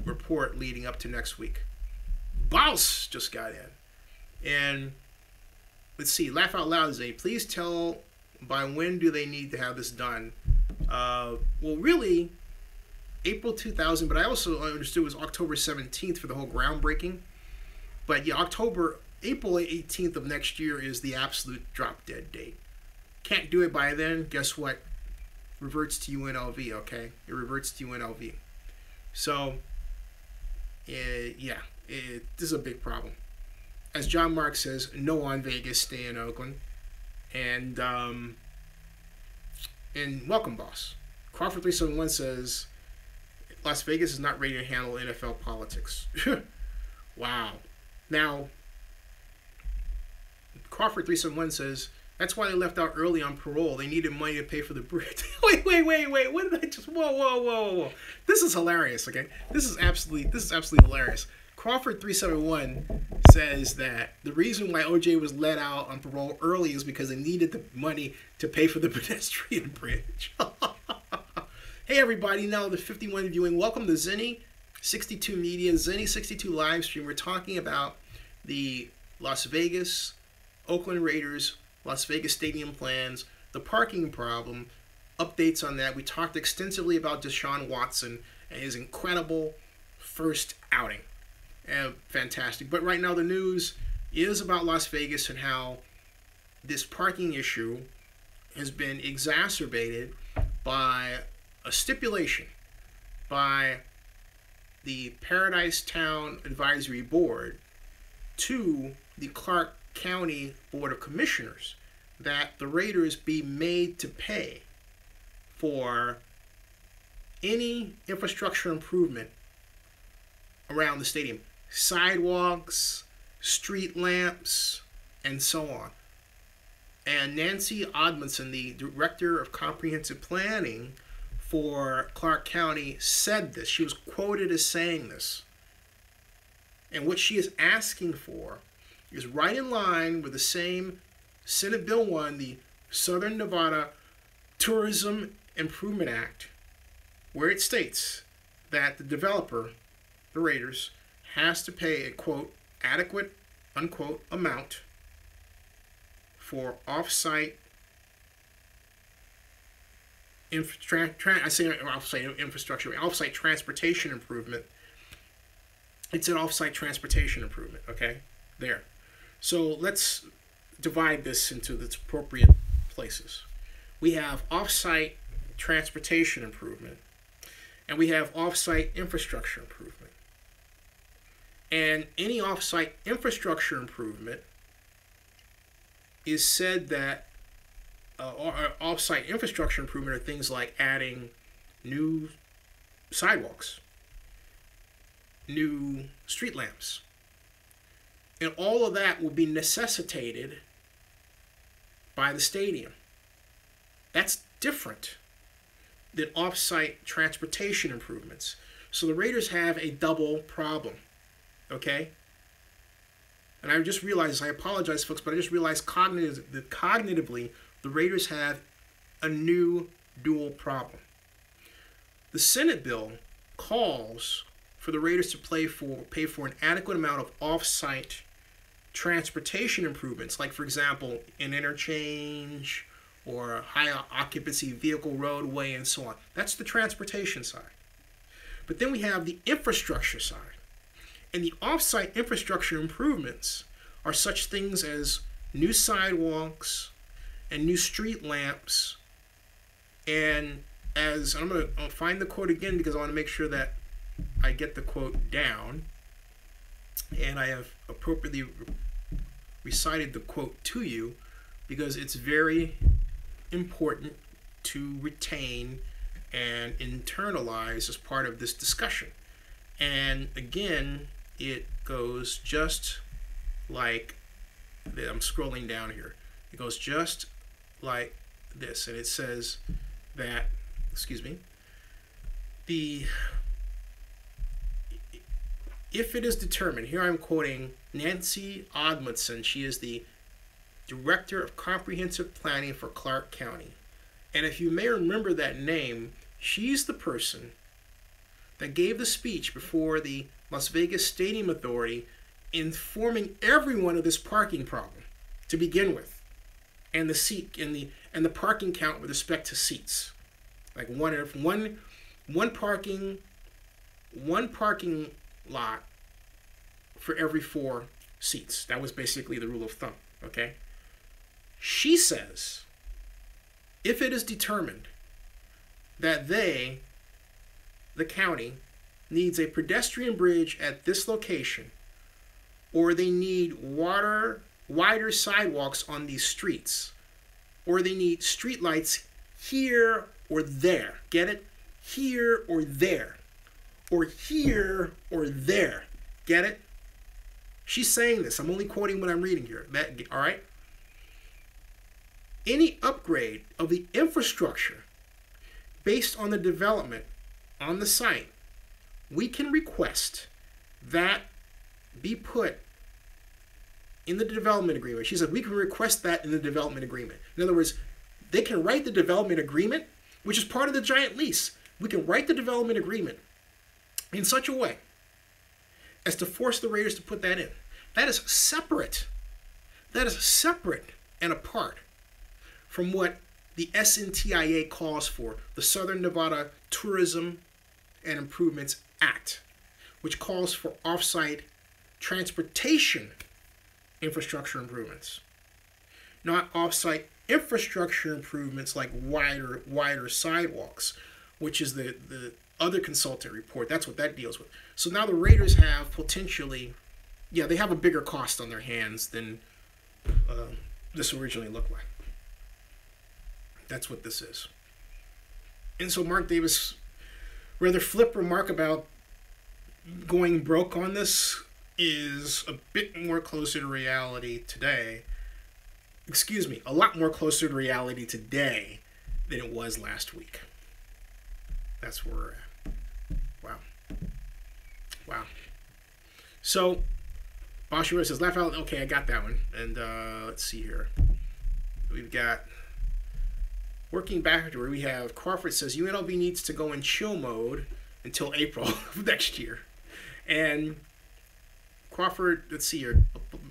report leading up to next week. Boss just got in. And let's see, laugh out loud, Zay. Please tell by when do they need to have this done? Well, really, April 2000, but I also understood it was October 17th for the whole groundbreaking. But yeah, April 18th of next year is the absolute drop dead date. Can't do it by then, guess what? Reverts to UNLV, okay? It reverts to UNLV. So, yeah, this is a big problem. As John Mark says, no on Vegas, stay in Oakland. And welcome, boss. Crawford 371 says, Las Vegas is not ready to handle NFL politics. Wow. Now, Crawford 371 says, that's why they left out early on parole. They needed money to pay for the bridge. Wait. What did I just... Whoa. This is hilarious, okay? This is absolutely hilarious. Crawford 371 says that the reason why OJ was let out on parole early is because they needed the money to pay for the pedestrian bridge. Hey, everybody. Now the 51 viewing. Welcome to Zenny 62 Media, Zenny 62 live stream. We're talking about the Las Vegas, Oakland Raiders, Las Vegas stadium plans, the parking problem, updates on that. We talked extensively about DeShaun Watson and his incredible first outing. Fantastic. But right now the news is about Las Vegas and how this parking issue has been exacerbated by a stipulation by the Paradise Town Advisory Board to the Clark County Board of Commissioners that the Raiders be made to pay for any infrastructure improvement around the stadium. Sidewalks, street lamps, and so on. And Nancy Odmondson, the Director of Comprehensive Planning for Clark County, said this. She was quoted as saying this. And what she is asking for is right in line with the same Senate Bill 1, the Southern Nevada Tourism Improvement Act, where it states that the developer, the Raiders, has to pay a, quote, adequate, unquote, amount for off-site off-site transportation improvement. It's an off-site transportation improvement, okay? There. So let's divide this into its appropriate places. We have off-site transportation improvement, and we have off-site infrastructure improvement. And any off-site infrastructure improvement is said that off-site infrastructure improvement are things like adding new sidewalks, new street lamps. And all of that will be necessitated by the stadium. That's different than off-site transportation improvements. So the Raiders have a double problem, okay? And I just realized, I apologize, folks, but I just realized cognitively, the Raiders have a new dual problem. The Senate bill calls for the Raiders to pay for an adequate amount of off-site transportation improvements, like, for example, an interchange or a high occupancy vehicle roadway and so on. That's the transportation side. But then we have the infrastructure side. And the off-site infrastructure improvements are such things as new sidewalks and new street lamps. And as I'm going to find the quote again because I want to make sure that I get the quote down. And I have appropriately recited the quote to you because it's very important to retain and internalize as part of this discussion. And again, it goes just like I'm scrolling down here. It goes just like this, and it says that, excuse me, if it is determined, here I'm quoting Nancy Odmundson. She is the Director of Comprehensive Planning for Clark County. And if you may remember that name, she's the person that gave the speech before the Las Vegas Stadium Authority informing everyone of this parking problem to begin with, and the parking count with respect to seats, like one parking lot for every 4 seats. That was basically the rule of thumb. Okay. She says, if it is determined that the county, needs a pedestrian bridge at this location, or they need wider sidewalks on these streets, or they need streetlights here or there, get it? Here or there, or here or there, get it? She's saying this. I'm only quoting what I'm reading here. All right? Any upgrade of the infrastructure based on the development on the site, we can request that be put in the development agreement. She said we can request that in the development agreement. In other words, they can write the development agreement, which is part of the giant lease. We can write the development agreement in such a way as to force the Raiders to put that in. That is separate. That is separate and apart from what the SNTIA calls for, the Southern Nevada Tourism and Improvements Act, which calls for off-site transportation infrastructure improvements, not off-site infrastructure improvements like wider sidewalks, which is the other consultant report. That's what that deals with. So now the Raiders have potentially, they have a bigger cost on their hands than this originally looked like. That's what this is. And so Mark Davis' rather flip remark about going broke on this is a bit more closer to reality today. Excuse me, a lot more closer to reality today than it was last week. That's where we're at. Wow. So, Bashir says, laugh out. Okay, I got that one. And let's see here. we've got working back where we have Crawford says UNLV needs to go in chill mode until April of next year. And Crawford, let's see here,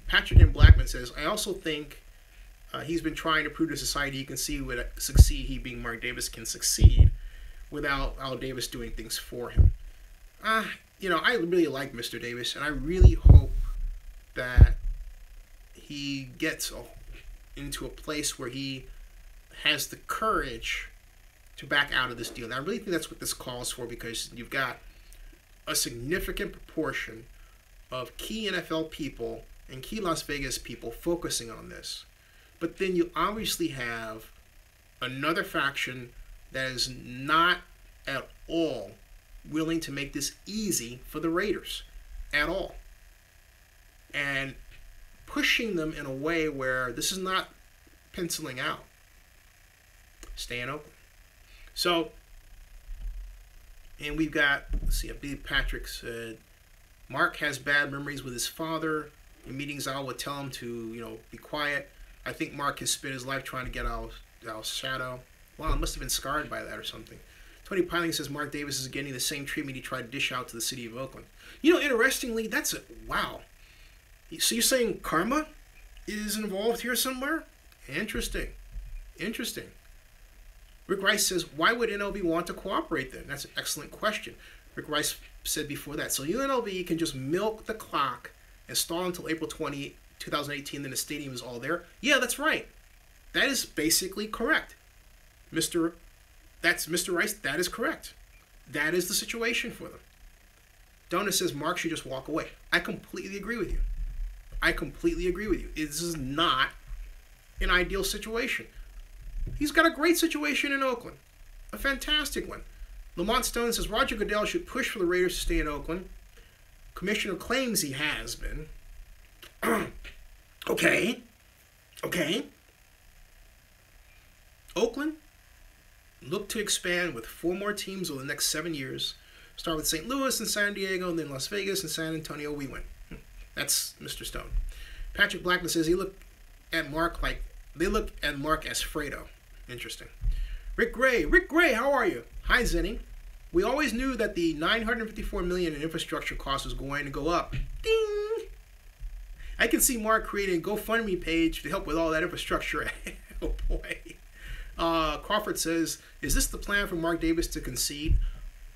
Patrick and Blackman says, I also think he's been trying to prove to society he can succeed, he being Mark Davis can succeed without Al Davis doing things for him. You know, I really like Mr. Davis, and I really hope that he gets into a place where he has the courage to back out of this deal. And I really think that's what this calls for, because you've got a significant proportion of key NFL people and key Las Vegas people focusing on this. But then you obviously have another faction that is not at all willing to make this easy for the Raiders at all. And pushing them in a way where this is not penciling out. Staying open. So, and we've got, let's see, I believe Patrick said, Mark has bad memories with his father. In meetings, Al would tell him to, you know, be quiet. I think Mark has spent his life trying to get Al's shadow. Wow, it must have been scarred by that or something. Tony Piling says Mark Davis is getting the same treatment he tried to dish out to the city of Oakland. You know, interestingly, that's a, wow. So you're saying karma is involved here somewhere? Interesting. Interesting. Rick Rice says, why would NLV want to cooperate then? That's an excellent question. Rick Rice said before that. So UNLV can just milk the clock and stall until April 20, 2018, then the stadium is all there? Yeah, that's right. That is basically correct. Mr. Rice, that is correct. That is the situation for them. Donna says Mark should just walk away. I completely agree with you. I completely agree with you. This is not an ideal situation. He's got a great situation in Oakland. A fantastic one. Lamont Stone says Roger Goodell should push for the Raiders to stay in Oakland. Commissioner claims he has been. Okay. Oakland, look to expand with 4 more teams over the next 7 years. Start with St. Louis and San Diego, and then Las Vegas and San Antonio. We win. That's Mr. Stone. Patrick Blackman says they look at Mark as Fredo. Interesting. Rick Gray, how are you? Hi, Zenny. We always knew that the $954 million in infrastructure costs was going to go up. Ding! I can see Mark creating a GoFundMe page to help with all that infrastructure. Oh boy. Crawford says, is this the plan for Mark Davis to concede?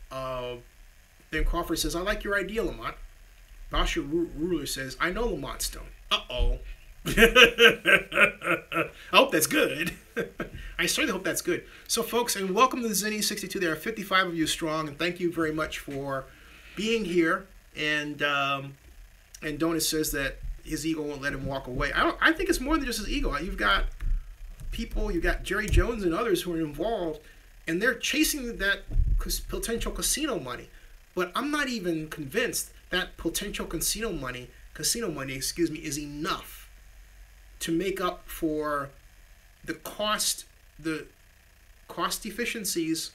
Then Crawford says, I like your idea, Lamont. Basha Ruler says, I know Lamont Stone. Uh-oh. I hope that's good. I certainly hope that's good. So, folks, and welcome to the Zenny 62. There are 55 of you strong, and thank you very much for being here. And Donut says that his ego won't let him walk away. I think it's more than just his ego. You've got people, you've got Jerry Jones and others who are involved, and they're chasing that potential casino money. But I'm not even convinced that potential casino money, is enough to make up for the cost efficiencies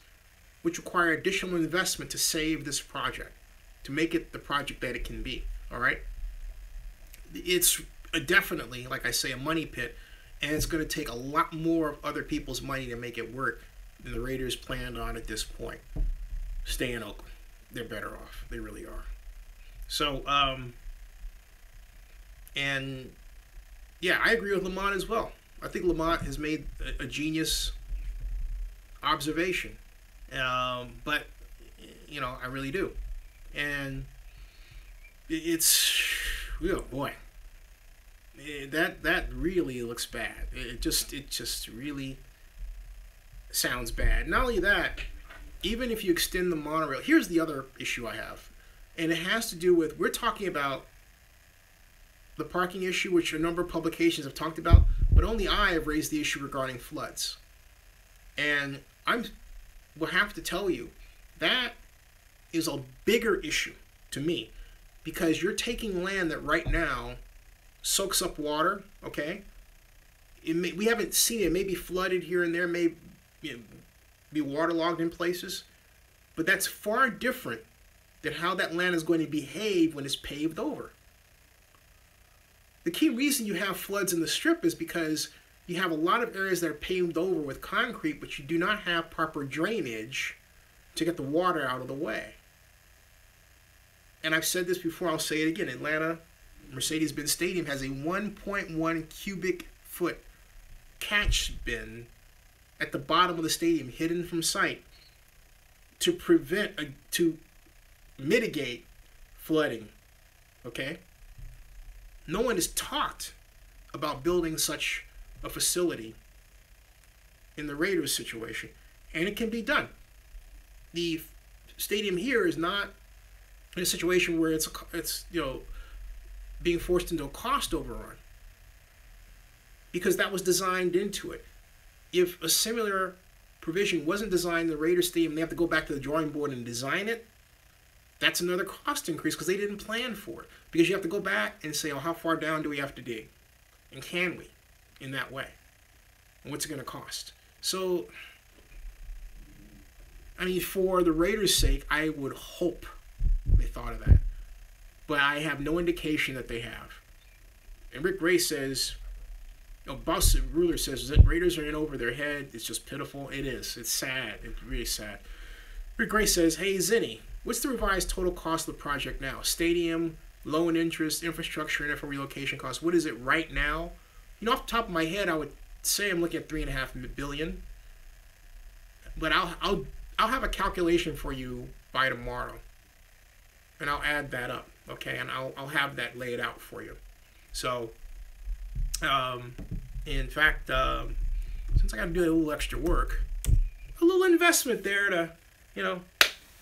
which require additional investment to save this project, to make it the project that it can be. All right, it's definitely, like I say, a money pit, and it's going to take a lot more of other people's money to make it work than the Raiders planned on at this point. Stay in Oakland. They're better off. They really are. So, and yeah, I agree with Lamont as well. I think Lamont has made a genius observation. But, you know, I really do. And it's, oh boy, that really looks bad. It just really sounds bad. Not only that, even if you extend the monorail, here's the other issue I have. And it has to do with, we're talking about the parking issue, which a number of publications have talked about, but only I have raised the issue regarding floods. And will have to tell you, that is a bigger issue to me, because you're taking land that right now soaks up water, okay? We haven't seen it. It may be flooded here and there, may be waterlogged in places, but that's far different than how that land is going to behave when it's paved over. The key reason you have floods in the Strip is because You have a lot of areas that are paved over with concrete, but you do not have proper drainage to get the water out of the way. And I've said this before, I'll say it again. Atlanta Mercedes-Benz Stadium has a 1.1 cubic foot catch bin at the bottom of the stadium, hidden from sight, to mitigate flooding. Okay? No one is taught about building such a facility in the Raiders situation, and it can be done. The stadium here is not in a situation where it's being forced into a cost overrun, because that was designed into it. If a similar provision wasn't designed in the Raiders Stadium, they have to go back to the drawing board and design it. That's another cost increase because they didn't plan for it. Because you have to go back and say, oh, how far down do we have to dig? And can we in that way? And what's it going to cost? So, I mean, for the Raiders' sake, I would hope they thought of that. But I have no indication that they have. And Rick Gray says, Boss Ruler says that Raiders are in over their head. It's just pitiful. It is. It's sad. It's really sad. Rick Gray says, hey, Zinni, what's the revised total cost of the project now? Stadium, loan interest, infrastructure, and NFL relocation costs. What is it right now? You know, off the top of my head, I would say I'm looking at $3.5 billion. But I'll have a calculation for you by tomorrow, and I'll add that up, okay? And I'll have that laid out for you. So, in fact, since I got to do a little extra work, a little investment there to,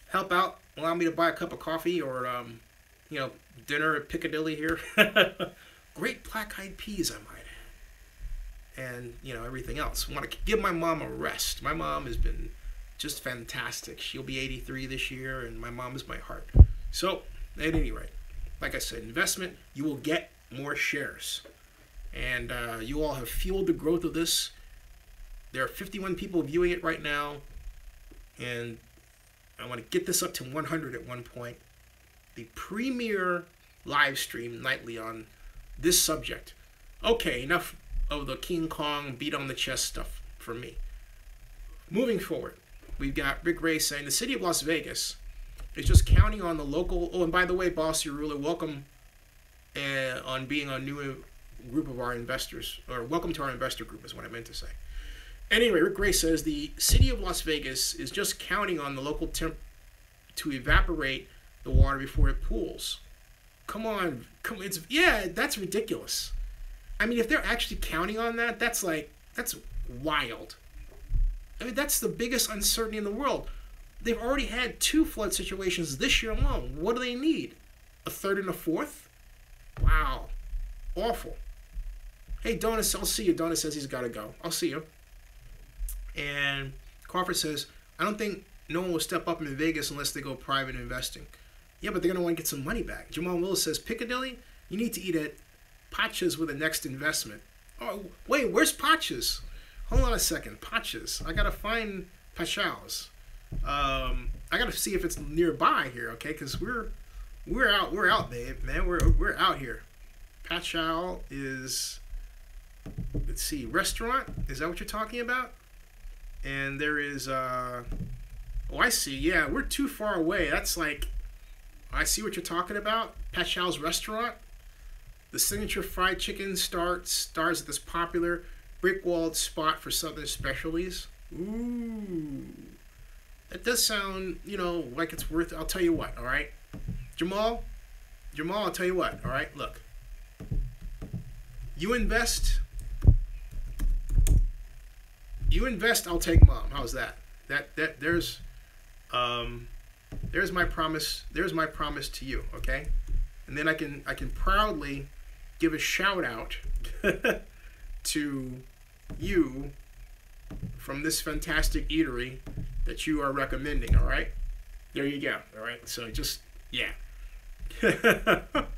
help out, allow me to buy a cup of coffee or, dinner at Piccadilly here. Great black-eyed peas, I might add. And, everything else. I want to give my mom a rest. My mom has been just fantastic. She'll be 83 this year, and my mom is my heart. So, at any rate, like I said, investment, you will get more shares. And you all have fueled the growth of this. There are 51 people viewing it right now, and I want to get this up to 100 at one point. The premier live stream nightly on this subject. Okay, enough of the King Kong beat on the chest stuff for me. Moving forward, we've got Rick Ray saying the city of Las Vegas is just counting on the local. Oh, and by the way, Boss Ruler, welcome on being a new group of our investors, or welcome to our investor group is what I meant to say. Anyway, Rick Gray says the city of Las Vegas is just counting on the local temp to evaporate the water before it pools. Come on, that's ridiculous. I mean, if they're actually counting on that, that's wild. I mean, that's the biggest uncertainty in the world. They've already had 2 flood situations this year alone. What do they need? A third and a fourth? Wow. Awful. Hey, Donis, I'll see you. Donis says he's got to go. I'll see you. And Crawford says, I don't think no one will step up in Vegas unless they go private investing. Yeah, but they're going to want to get some money back. Jamal Willis says, Piccadilly, you need to eat at Pacha's with the next investment. Oh, wait, where's Pacha's? Hold on a second. Pacha's. I got to find Pacha's. I got to see if it's nearby here, okay? Because we're out, babe, man. We're out here. Pacha is, let's see, restaurant. Is that what you're talking about? And there is, oh, I see. Yeah, we're too far away. That's like, I see what you're talking about. Pacha's restaurant. The signature fried chicken stars at this popular brick-walled spot for Southern specialties. Ooh. That does sound, like it's worth it. I'll tell you what, all right? Jamal, I'll tell you what, all right? Look. You invest, I'll take mom. How's that? There's my promise. There's my promise to you, okay? And then I can proudly give a shout out to you from this fantastic eatery that you are recommending, all right? There you go, all right? So just, yeah. That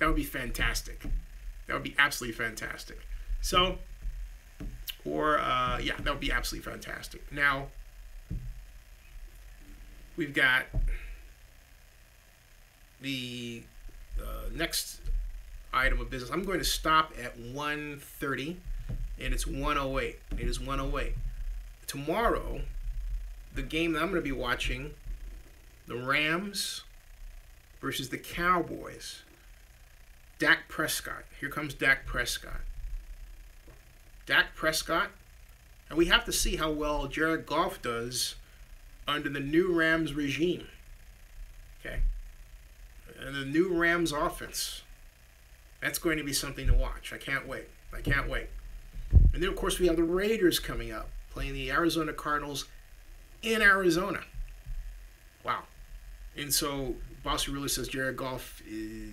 would be fantastic. That would be absolutely fantastic. So, that would be absolutely fantastic. Now, we've got the next item of business. I'm going to stop at 1:30, and it's 108. It is 108. Tomorrow, the game that I'm going to be watching, the Rams versus the Cowboys. Dak Prescott. Here comes Dak Prescott. Dak Prescott. And we have to see how well Jared Goff does under the new Rams regime. Okay? And the new Rams offense. That's going to be something to watch. I can't wait. I can't wait. And then, of course, we have the Raiders coming up, playing the Arizona Cardinals in Arizona. Wow. And so, Bossy really says Jared Goff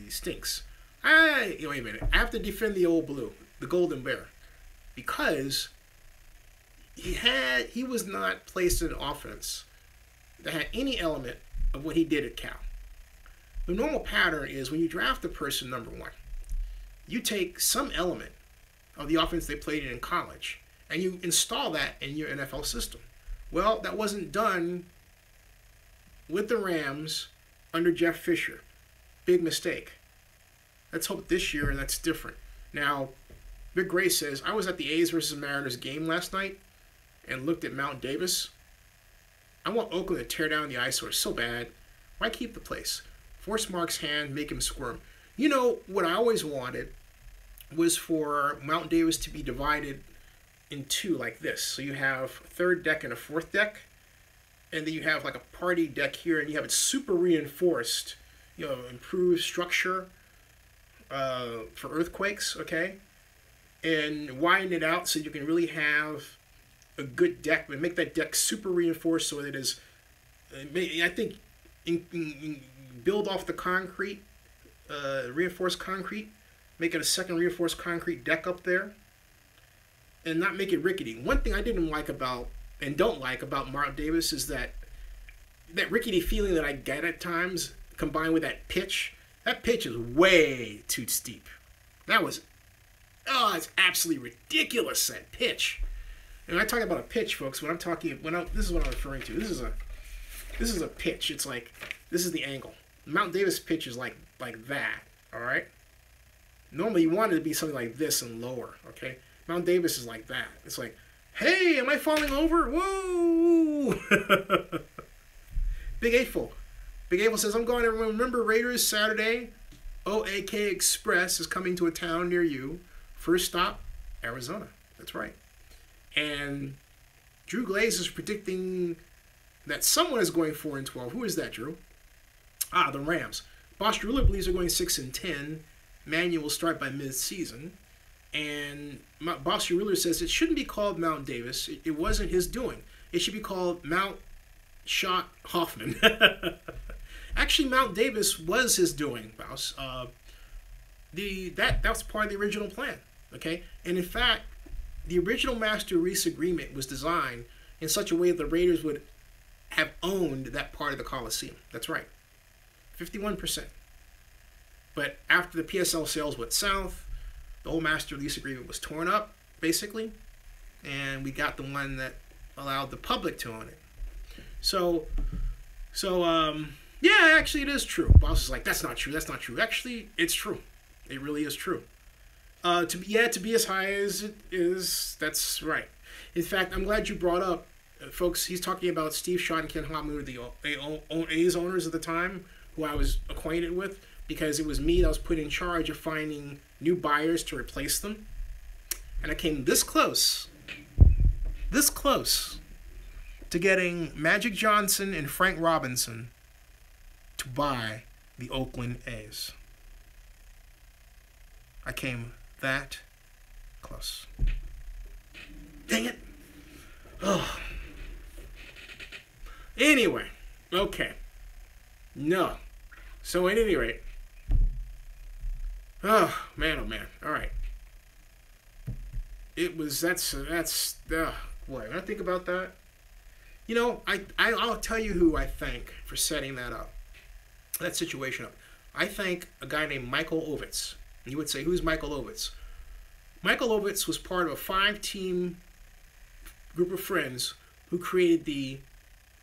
stinks. Wait a minute. I have to defend the old blue, the Golden Bear, because he was not placed in an offense that had any element of what he did at Cal. The normal pattern is when you draft a person number one, you take some element of the offense they played in college and you install that in your NFL system. Well, that wasn't done with the Rams under Jeff Fisher. Big mistake. Let's hope this year that's different. Now, Big Gray says, I was at the A's versus Mariners game last night and looked at Mount Davis. I want Oakland to tear down the eyesore so bad. Why keep the place? Force Mark's hand, make him squirm. You know, what I always wanted was for Mount Davis to be divided in two like this. So you have a third deck and a fourth deck. And then you have like a party deck here, and you have it super reinforced, you know, improved structure for earthquakes, okay? And widen it out so you can really have a good deck, but make that deck super reinforced so that it is, I think, build off the concrete, reinforced concrete, make it a second reinforced concrete deck up there, and not make it rickety. One thing I didn't like about, and don't like about Mount Davis is that rickety feeling that I get at times, combined with that pitch. That pitch is way too steep. That was, it's absolutely ridiculous, that pitch. And when I talk about a pitch, folks, this is what I'm referring to. This is a pitch. It's like, this is the angle. Mount Davis pitch is like that, all right? Normally you want it to be something like this and lower, okay? Mount Davis is like that. It's like, hey, am I falling over? Whoa! Big April. Big April says, I'm going, everyone. Remember Raiders Saturday? OAK Express is coming to a town near you. First stop, Arizona. That's right. And Drew Glaze is predicting that someone is going 4-12. Who is that, Drew? The Rams. Boss Ruler believes they're going 6-10. Manu will start by mid-season. And Boss Ruler says it shouldn't be called Mount Davis. It wasn't his doing. It should be called Mount Shot Hoffman. Actually, Mount Davis was his doing, Boss. That was part of the original plan. Okay? And in fact, the original master lease agreement was designed in such a way that the Raiders would have owned that part of the Coliseum. That's right. 51%. But after the PSL sales went south, the whole master lease agreement was torn up, basically. And we got the one that allowed the public to own it. So yeah, actually it is true. Boss is like, that's not true, that's not true. Actually, it's true. It really is true. To be as high as it is, that's right. In fact, I'm glad you brought up, folks, he's talking about Steve Shaw and Ken Hopman, the A's owners at the time, who I was acquainted with, because it was me that was put in charge of finding new buyers to replace them. And I came this close to getting Magic Johnson and Frank Robinson to buy the Oakland A's. I came that close. Dang it. Oh. Anyway, okay. No. So at any rate, oh man, all right. It was, boy, when I think about that, you know, I'll tell you who I thank for setting that situation up. I thank a guy named Michael Ovitz. And you would say, who's Michael Ovitz? Michael Ovitz was part of a 5-team group of friends who created the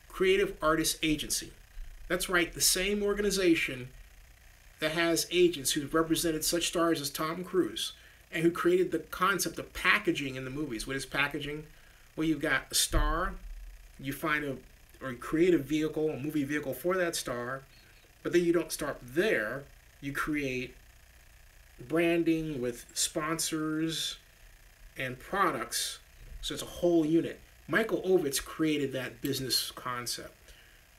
Creative Artists Agency. That's right, the same organization that has agents who've represented such stars as Tom Cruise and who created the concept of packaging in the movies. What is packaging? Well, you've got a star, you find or create a vehicle, a movie vehicle for that star, but then you don't start there. You create branding with sponsors and products, so it's a whole unit. Michael Ovitz created that business concept.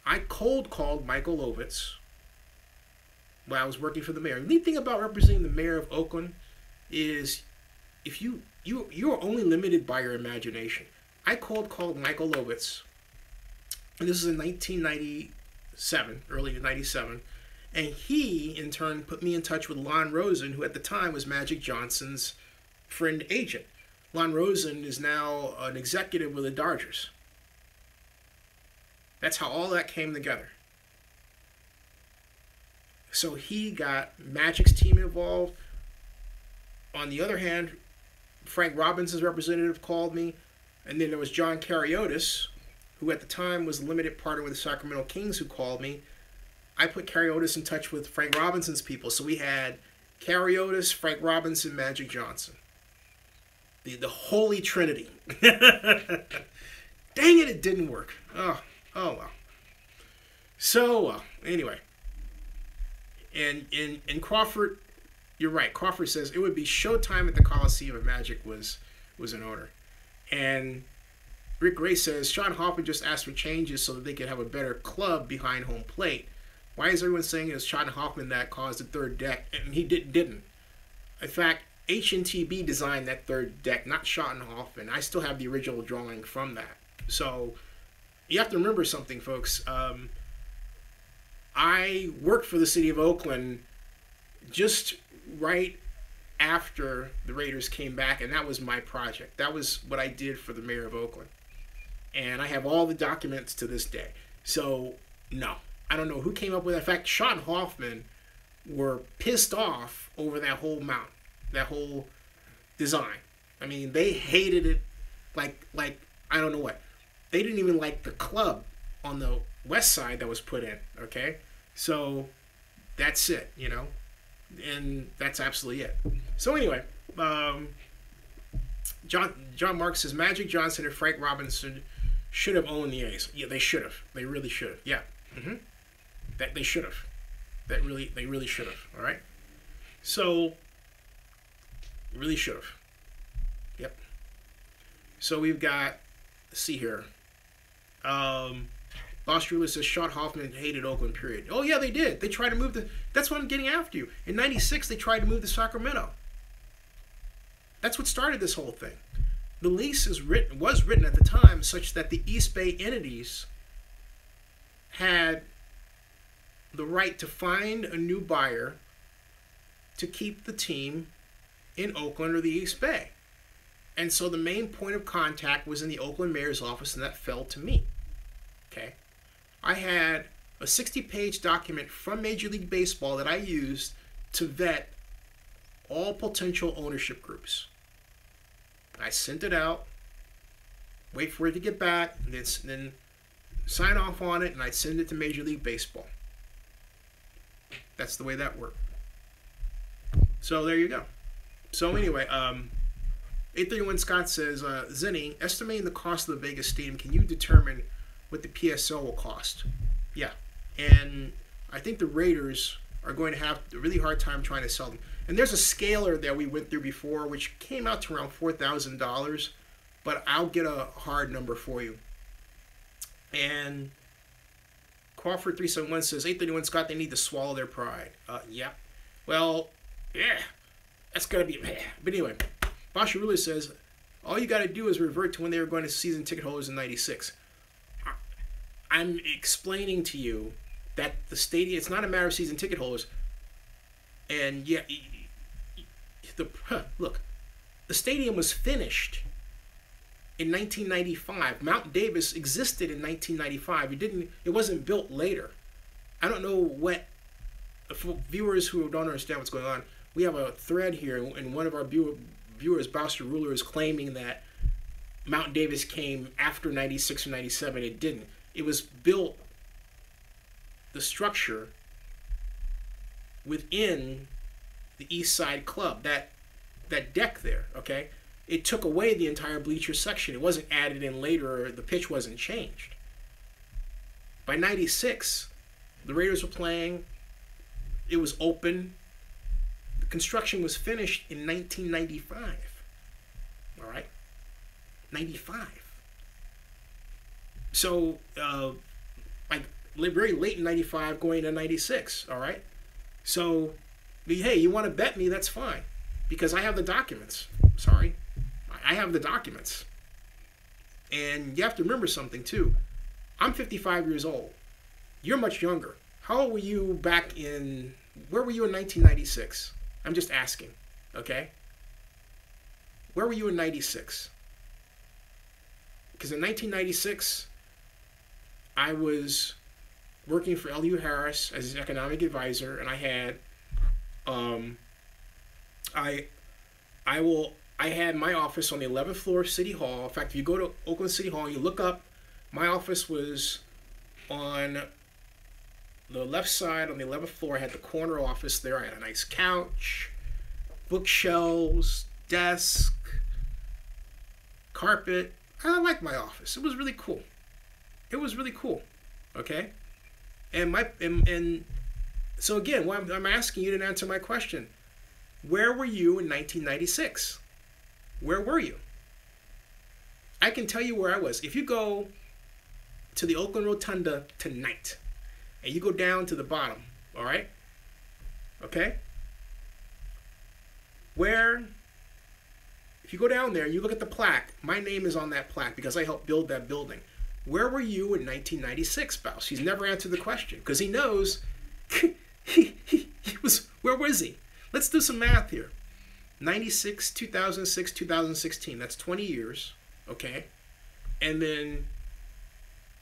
I cold called Michael Ovitz while I was working for the mayor. The neat thing about representing the mayor of Oakland is if you are only limited by your imagination. I cold called Michael Ovitz, and this is in 1997, early 97, and he in turn put me in touch with Lon Rosen, who at the time was Magic Johnson's friend agent. Lon Rosen is now an executive with the Dodgers. That's how all that came together. So he got Magic's team involved. On the other hand, Frank Robinson's representative called me, and then there was John Cariotis, who at the time was a limited partner with the Sacramento Kings, who called me. I put Cariotis in touch with Frank Robinson's people, so we had Cariotis, Frank Robinson, Magic Johnson. The Holy Trinity. Dang it didn't work. Oh well. So, anyway. And Crawford, you're right. Crawford says it would be showtime at the Coliseum if Magic was an owner. And Rick Gray says Sean Hoffman just asked for changes so that they could have a better club behind home plate. Why is everyone saying it's Sean Hoffman that caused the third deck? And he didn't. In fact, HNTB designed that third deck, not Sean Hoffman. I still have the original drawing from that. So you have to remember something, folks. I worked for the city of Oakland just right after the Raiders came back, and that was my project. That was what I did for the mayor of Oakland. And I have all the documents to this day. So, no. I don't know who came up with that. In fact, Sean Hoffman were pissed off over that whole mount, that whole design. I mean, they hated it like I don't know what. They didn't even like the club on the west side that was put in, okay? So that's it, you know? And that's absolutely it. So anyway, John Marks says Magic Johnson and Frank Robinson should have owned the A's. Yeah, they should have. They really should have. Yeah. That they should have. They really should have. All right. So really should have. Yep. So we've got. Let's see here. Boss Ruler says Sean Hoffman hated Oakland. Period. Oh yeah, they did. They tried to move the. That's what I'm getting after you. In '96, they tried to move to Sacramento. That's what started this whole thing. The lease was written at the time such that the East Bay entities had the right to find a new buyer to keep the team in Oakland or the East Bay. And so the main point of contact was in the Oakland mayor's office, and that fell to me. Okay. I had a 60-page document from Major League Baseball that I used to vet all potential ownership groups. I sent it out, wait for it to get back, and then sign off on it, and I'd send it to Major League Baseball. That's the way that worked. So there you go. So anyway, 831 Scott says, Zenny, estimating the cost of the Vegas Stadium, can you determine what the PSL will cost? Yeah. And I think the Raiders are going to have a really hard time trying to sell them. And there's a scaler that we went through before, which came out to around $4,000, but I'll get a hard number for you. And Crawford 371 says, 831 Scott, they need to swallow their pride. Yeah. Well, yeah. That's going to be, but anyway, Basha Ruler says, all you got to do is revert to when they were going to season ticket holders in 96. I'm explaining to you that the stadium, it's not a matter of season ticket holders. And yeah, look, the stadium was finished in 1995. Mount Davis existed in 1995. It wasn't built later. I don't know what, for viewers who don't understand what's going on, we have a thread here, and one of our viewers, Bowster Ruler, is claiming that Mount Davis came after 96 or 97. It didn't. It was built, the structure, within the East Side Club. That deck there, okay? It took away the entire bleacher section. It wasn't added in later, or the pitch wasn't changed. By 96, the Raiders were playing. It was open. The construction was finished in 1995. All right? 95. So, like, very late in 95, going to 96, all right? So, hey, you want to bet me, that's fine. Because I have the documents. Sorry. I have the documents. And you have to remember something, too. I'm 55 years old. You're much younger. How old were you back in... Where were you in 1996? I'm just asking, okay? Where were you in 96? Because in 1996, I was working for L.U. Harris as his economic advisor, and I had... I had my office on the 11th floor of City Hall. In fact, if you go to Oakland City Hall, you look up, my office was on the left side on the 11th floor. I had the corner office there. I had a nice couch, bookshelves, desk, carpet. I liked my office. It was really cool. It was really cool. Okay? And so again, what I'm asking you to answer my question. Where were you in 1996? Where were you? I can tell you where I was. If you go to the Oakland Rotunda tonight, and you go down to the bottom, all right? Okay? If you go down there and you look at the plaque, my name is on that plaque because I helped build that building. Where were you in 1996, Bouse? He's never answered the question because he knows he was, where was he? Let's do some math here. 96, 2006, 2016. That's 20 years, okay? And then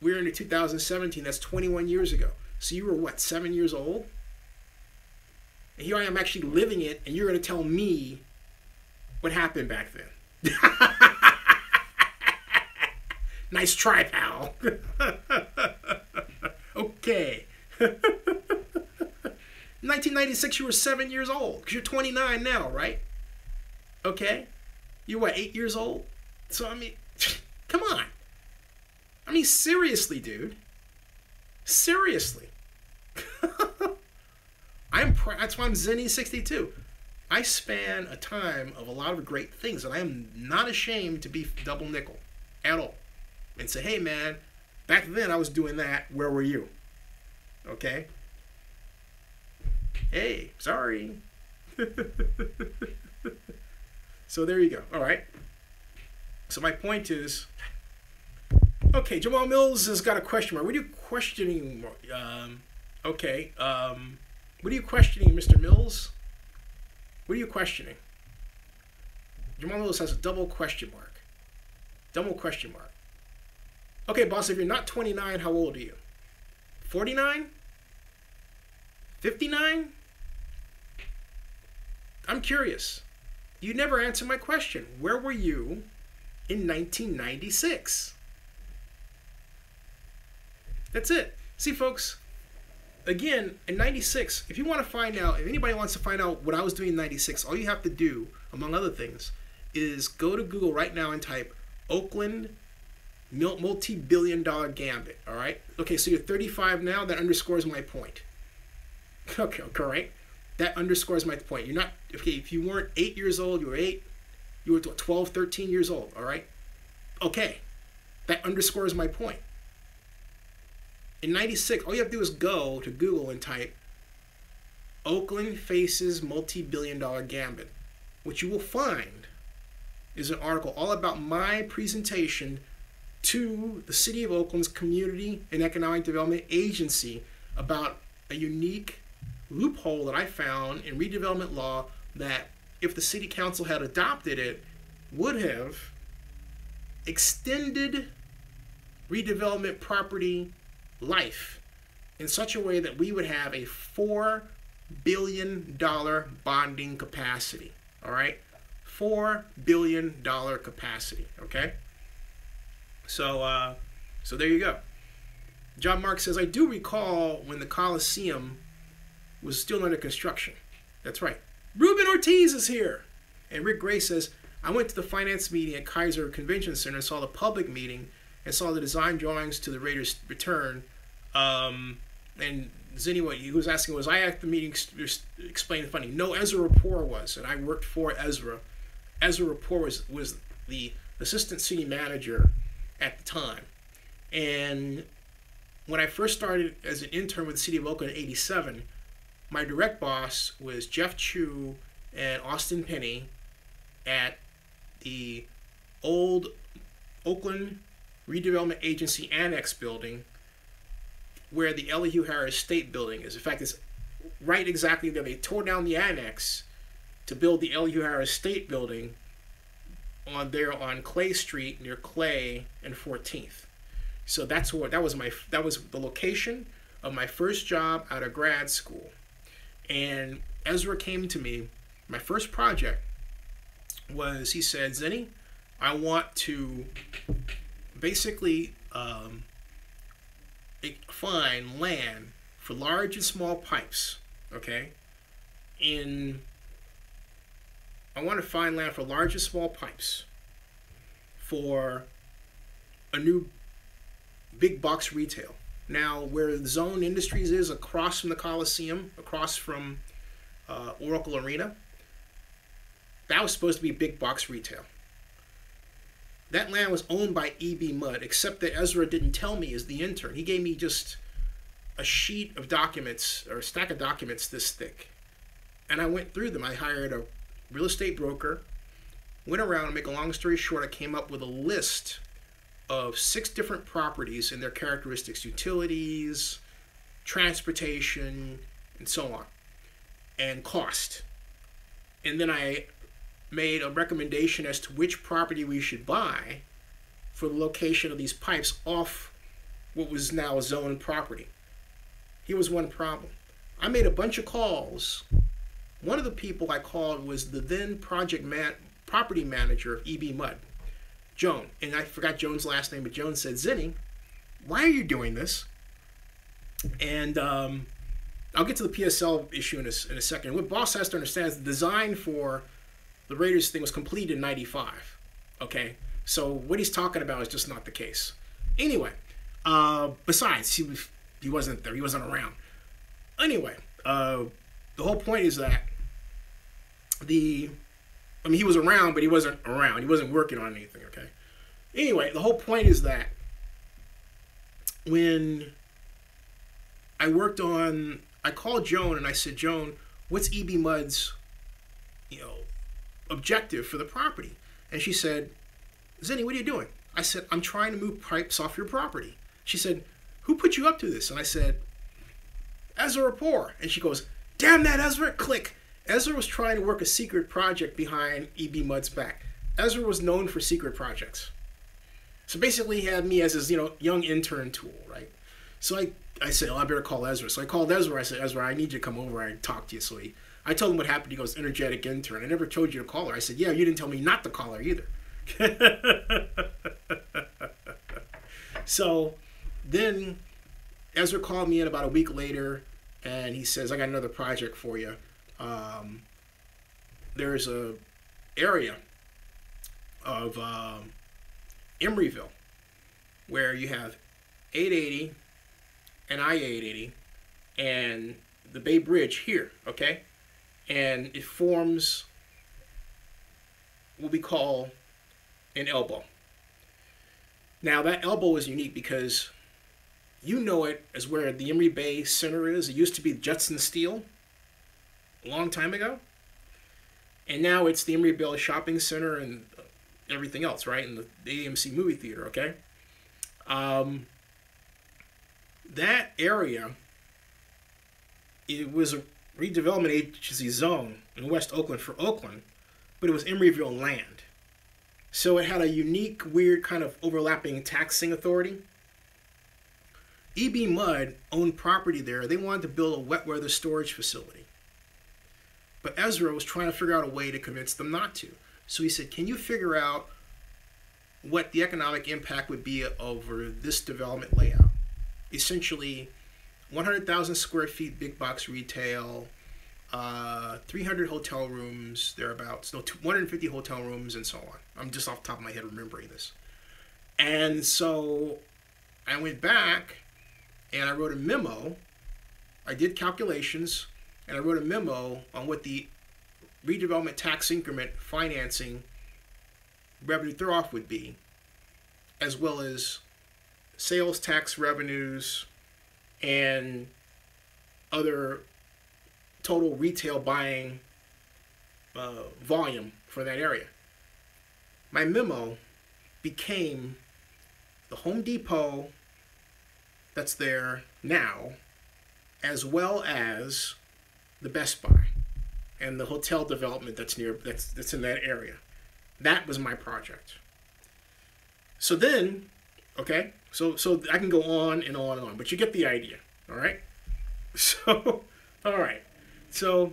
we're into 2017. That's 21 years ago. So you were, what, 7 years old? And here I am actually living it, and you're going to tell me what happened back then. Nice try, pal. Okay. 1996, you were 7 years old, because you're 29 now, right? Okay? You're what, 8 years old? So, I mean, come on. I mean, seriously, dude. Seriously. That's why I'm Zenny 62. I span a time of a lot of great things, and I am not ashamed to be double nickel at all. And say, hey, man, back then I was doing that. Where were you? Okay? Hey, sorry. So there you go. All right. So my point is, okay, Jamal Mills has got a question mark. What are you questioning? Okay. What are you questioning, Mr. Mills? What are you questioning? Jamal Mills has a double question mark. Double question mark. Okay, boss, if you're not 29, how old are you? 49? 59? I'm curious. You never answered my question. Where were you in 1996? That's it. See, folks, again, in 96, if you want to find out, if anybody wants to find out what I was doing in 96, all you have to do, among other things, is go to Google right now and type Oakland multi-billion-dollar gambit, all right? Okay, so you're 35 now. That underscores my point. Okay, correct. That underscores my point. You're not, okay, if you weren't 8 years old, you were 8, you were 12, 13 years old, all right? Okay, that underscores my point. In 96, all you have to do is go to Google and type Oakland faces multi-billion-dollar gambit. What you will find is an article all about my presentation to the City of Oakland's Community and Economic Development Agency about a unique loophole that I found in redevelopment law that, if the City Council had adopted it, would have extended redevelopment property life in such a way that we would have a $4 billion bonding capacity. All right? $4 billion capacity. Okay? So there you go. John Mark says, I do recall when the Coliseum was still under construction. That's right. Ruben Ortiz is here. And Rick Gray says, I went to the finance meeting at Kaiser Convention Center and saw the public meeting and saw the design drawings to the Raiders' return. And Zinni, what he was asking was, I at the meeting explained the funding. No, Ezra Rapport was, and I worked for Ezra. Ezra Rapport was the assistant city manager at the time. And when I first started as an intern with the city of Oakland in '87, my direct boss was Jeff Chu and Austin Penny at the old Oakland Redevelopment Agency Annex building where the Elihu Harris State Building is. In fact, it's right exactly there. They tore down the annex to build the Elihu Harris State Building on Clay Street near Clay and 14th. So that was the location of my first job out of grad school. And Ezra came to me. My first project was, he said, Zinni, I want to basically find land for large and small pipes, okay? I want to find land for large and small pipes for a new big box retail. Now, where the Zone Industries is across from the Coliseum, across from Oracle Arena, that was supposed to be big box retail. That land was owned by E.B. Mudd, except that Ezra didn't tell me as the intern. He gave me just a sheet of documents, or a stack of documents this thick. And I went through them. I hired a real estate broker, went around, and make a long story short, I came up with a list of 6 different properties and their characteristics, utilities, transportation, and so on, and cost. And then I made a recommendation as to which property we should buy for the location of these pipes off what was now a zoned property. Here was one problem. I made a bunch of calls. One of the people I called was the then property manager of E.B. Mudd, Joan. And I forgot Joan's last name, but Joan said, Zinni, why are you doing this? And I'll get to the PSL issue in a second. What boss has to understand is the design for the Raiders thing was completed in '95. Okay, so what he's talking about is just not the case. Anyway, besides, he wasn't there. He wasn't around. Anyway, the whole point is that he was around, but he wasn't around. He wasn't working on anything. Okay. Anyway, the whole point is that when I called Joan and I said, Joan, what's E.B. Mudd's, objective for the property? And she said, Zinni, what are you doing? I said, I'm trying to move pipes off your property. She said, who put you up to this? And I said, Ezra Rapport. And she goes, damn that Ezra, click. Ezra was trying to work a secret project behind E.B. Mudd's back. Ezra was known for secret projects. So basically he had me as his, young intern tool, right? So I said, I better call Ezra. So I called Ezra. I said, Ezra, I need you to come over and talk to you. So I told him what happened. He goes, energetic intern. I never told you to call her. I said, yeah, you didn't tell me not to call her either. So then Ezra called me in about a week later, and he says, I got another project for you. There's a area of Emeryville where you have 880 and I-880 and the Bay Bridge here, okay? And it forms what we call an elbow. Now that elbow is unique because you know it as where the Emery Bay Center is. It used to be Judson Steel a long time ago. And now it's the Emeryville Shopping Center and everything else, right? And the AMC movie theater, okay? That area, it was a redevelopment agency zone in West Oakland for Oakland, but it was Emeryville land. So it had a unique, weird kind of overlapping taxing authority. E.B. Mudd owned property there. They wanted to build a wet weather storage facility. But Ezra was trying to figure out a way to convince them not to. So he said, can you figure out what the economic impact would be over this development layout? Essentially, 100,000 square feet big box retail, 300 hotel rooms, thereabouts. No, 150 hotel rooms, and so on. I'm just off the top of my head remembering this. And so I went back and I wrote a memo. I did calculations, and I wrote a memo on what the redevelopment tax increment financing revenue throw-off would be, as well as sales tax revenues and other total retail buying volume for that area. My memo became the Home Depot that's there now, as well as the Best Buy and the hotel development that's in that area. That was my project. So then, okay, so I can go on and on and on, but you get the idea, all right? So, all right. So,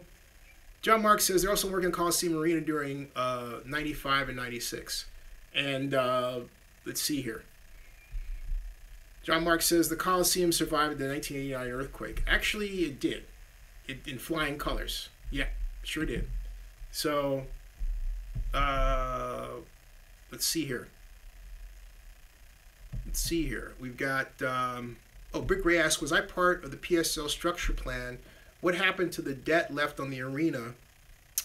John Mark says they're also working on Coliseum Arena during 95 and 96. And let's see here. John Mark says the Coliseum survived the 1989 earthquake. Actually, it did. In flying colors. Yeah, sure did. So, let's see here. We've got, Brick Ray asks, was I part of the PSL structure plan? What happened to the debt left on the arena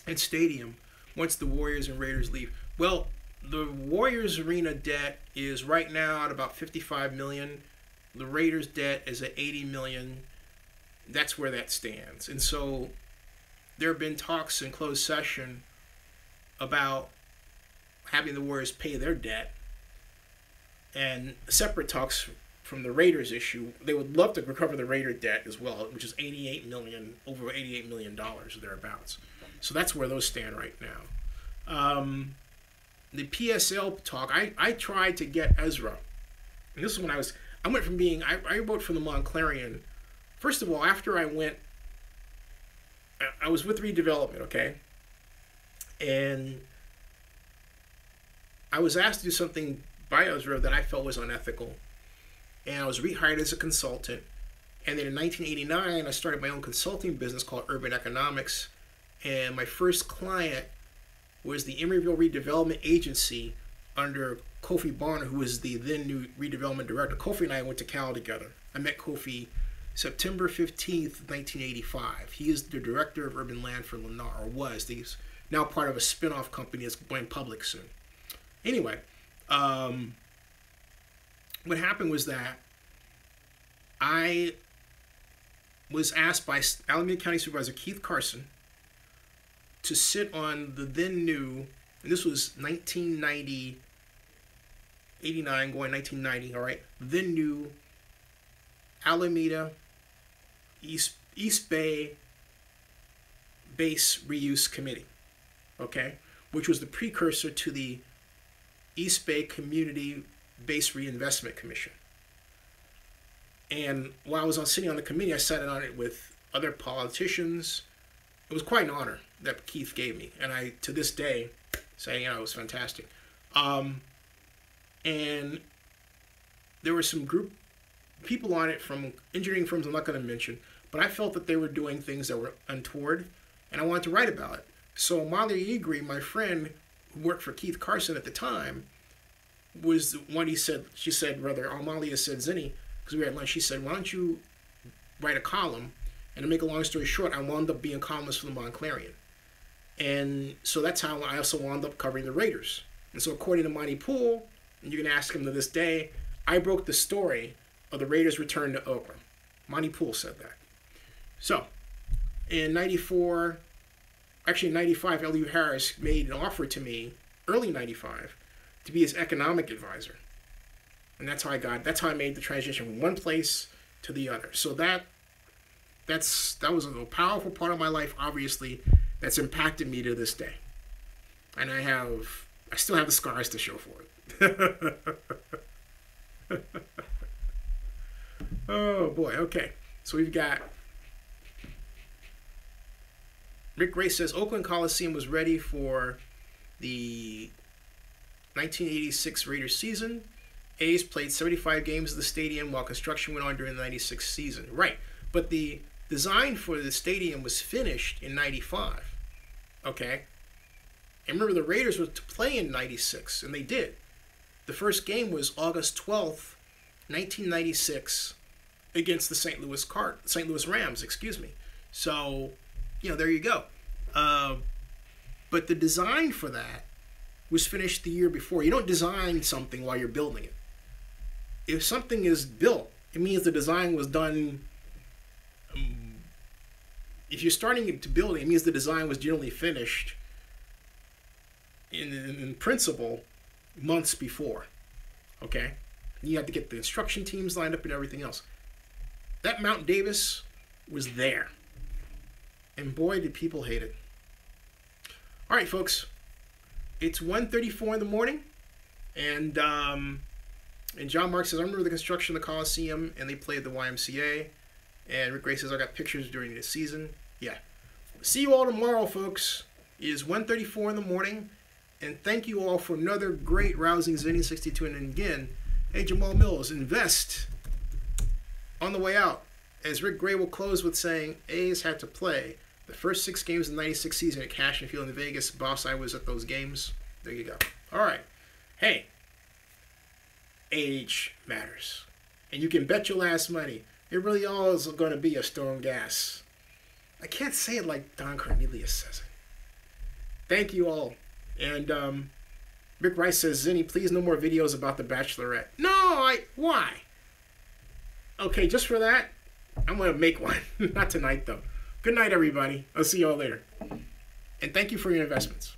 and stadium once the Warriors and Raiders leave? Well, the Warriors arena debt is right now at about $55 million. The Raiders debt is at $80 million. That's where that stands. And so there have been talks in closed session about having the Warriors pay their debt, and separate talks from the Raiders issue. They would love to recover the Raider debt as well, which is over $88 million thereabouts. So that's where those stand right now. The PSL talk, I tried to get Ezra, and this is when I went from being, I wrote for the Montclarian. First of all, after I was with redevelopment, okay? And I was asked to do something by Ezra that I felt was unethical. And I was rehired as a consultant. And then in 1989, I started my own consulting business called Urban Economics. And my first client was the Emeryville Redevelopment Agency under Kofi Bonner, who was the then new redevelopment director. Kofi and I went to Cal together. I met Kofi September 15th, 1985. He is the director of urban land for Lennar, or was. He's now part of a spin-off company that's going public soon. Anyway, what happened was that I was asked by Alameda County Supervisor Keith Carson to sit on the then new, and this was 1990, 89 going 1990, all right, then new Alameda East Bay Base Reuse Committee, okay, which was the precursor to the East Bay Community Base Reinvestment Commission. And while I was sitting on the committee, I sat on it with other politicians. It was quite an honor that Keith gave me, and I, to this day, say, it was fantastic. And there were some group people on it from engineering firms I'm not going to mention, but I felt that they were doing things that were untoward, and I wanted to write about it. So Amalia Egri, my friend who worked for Keith Carson at the time, was the one Amalia said, Zinni, because we were at lunch, she said, why don't you write a column? And to make a long story short, I wound up being a columnist for the Montclarian. And so that's how I also wound up covering the Raiders. And so according to Monty Poole, and you can ask him to this day, I broke the story of the Raiders' return to Oakland. Monty Poole said that. So, in 94, actually in 95, L.U. Harris made an offer to me, early 95, to be his economic advisor. And that's how I made the transition from one place to the other. So that was a powerful part of my life, obviously, that's impacted me to this day. And I still have the scars to show for it. Oh boy, okay. So we've got Rick Ray says Oakland Coliseum was ready for the 1986 Raiders season. A's played 75 games at the stadium while construction went on during the 96 season. Right, but the design for the stadium was finished in 95. Okay? And remember, the Raiders were to play in 96, and they did. The first game was August 12th, 1996, against the St. Louis Rams, excuse me. So, you know, there you go. But the design for that was finished the year before. You don't design something while you're building it. If something is built, it means the design was done. If you're starting to build it, it means the design was generally finished in principle months before. Okay? And you have to get the construction teams lined up and everything else. That Mount Davis was there. And boy, did people hate it. All right, folks. It's 1:34 in the morning. And John Mark says, I remember the construction of the Coliseum, and they played the YMCA. And Rick Gray says, I got pictures during the season. Yeah. See you all tomorrow, folks. It is 1:34 in the morning. And thank you all for another great rousing Zinni 62. And again, hey, Jamal Mills, invest on the way out. As Rick Gray will close with saying, A's had to play the first 6 games of the 96 season at Cashman Field in Vegas. Boss, I was at those games. There you go. All right. Hey, age matters. And you can bet your last money. It really all is going to be a Storm Gas. I can't say it like Don Cornelius says it. Thank you all. And Rick Rice says, Zinni, please no more videos about The Bachelorette. No, why? Okay, just for that, I'm going to make one. Not tonight, though. Good night, everybody. I'll see you all later. And thank you for your investments.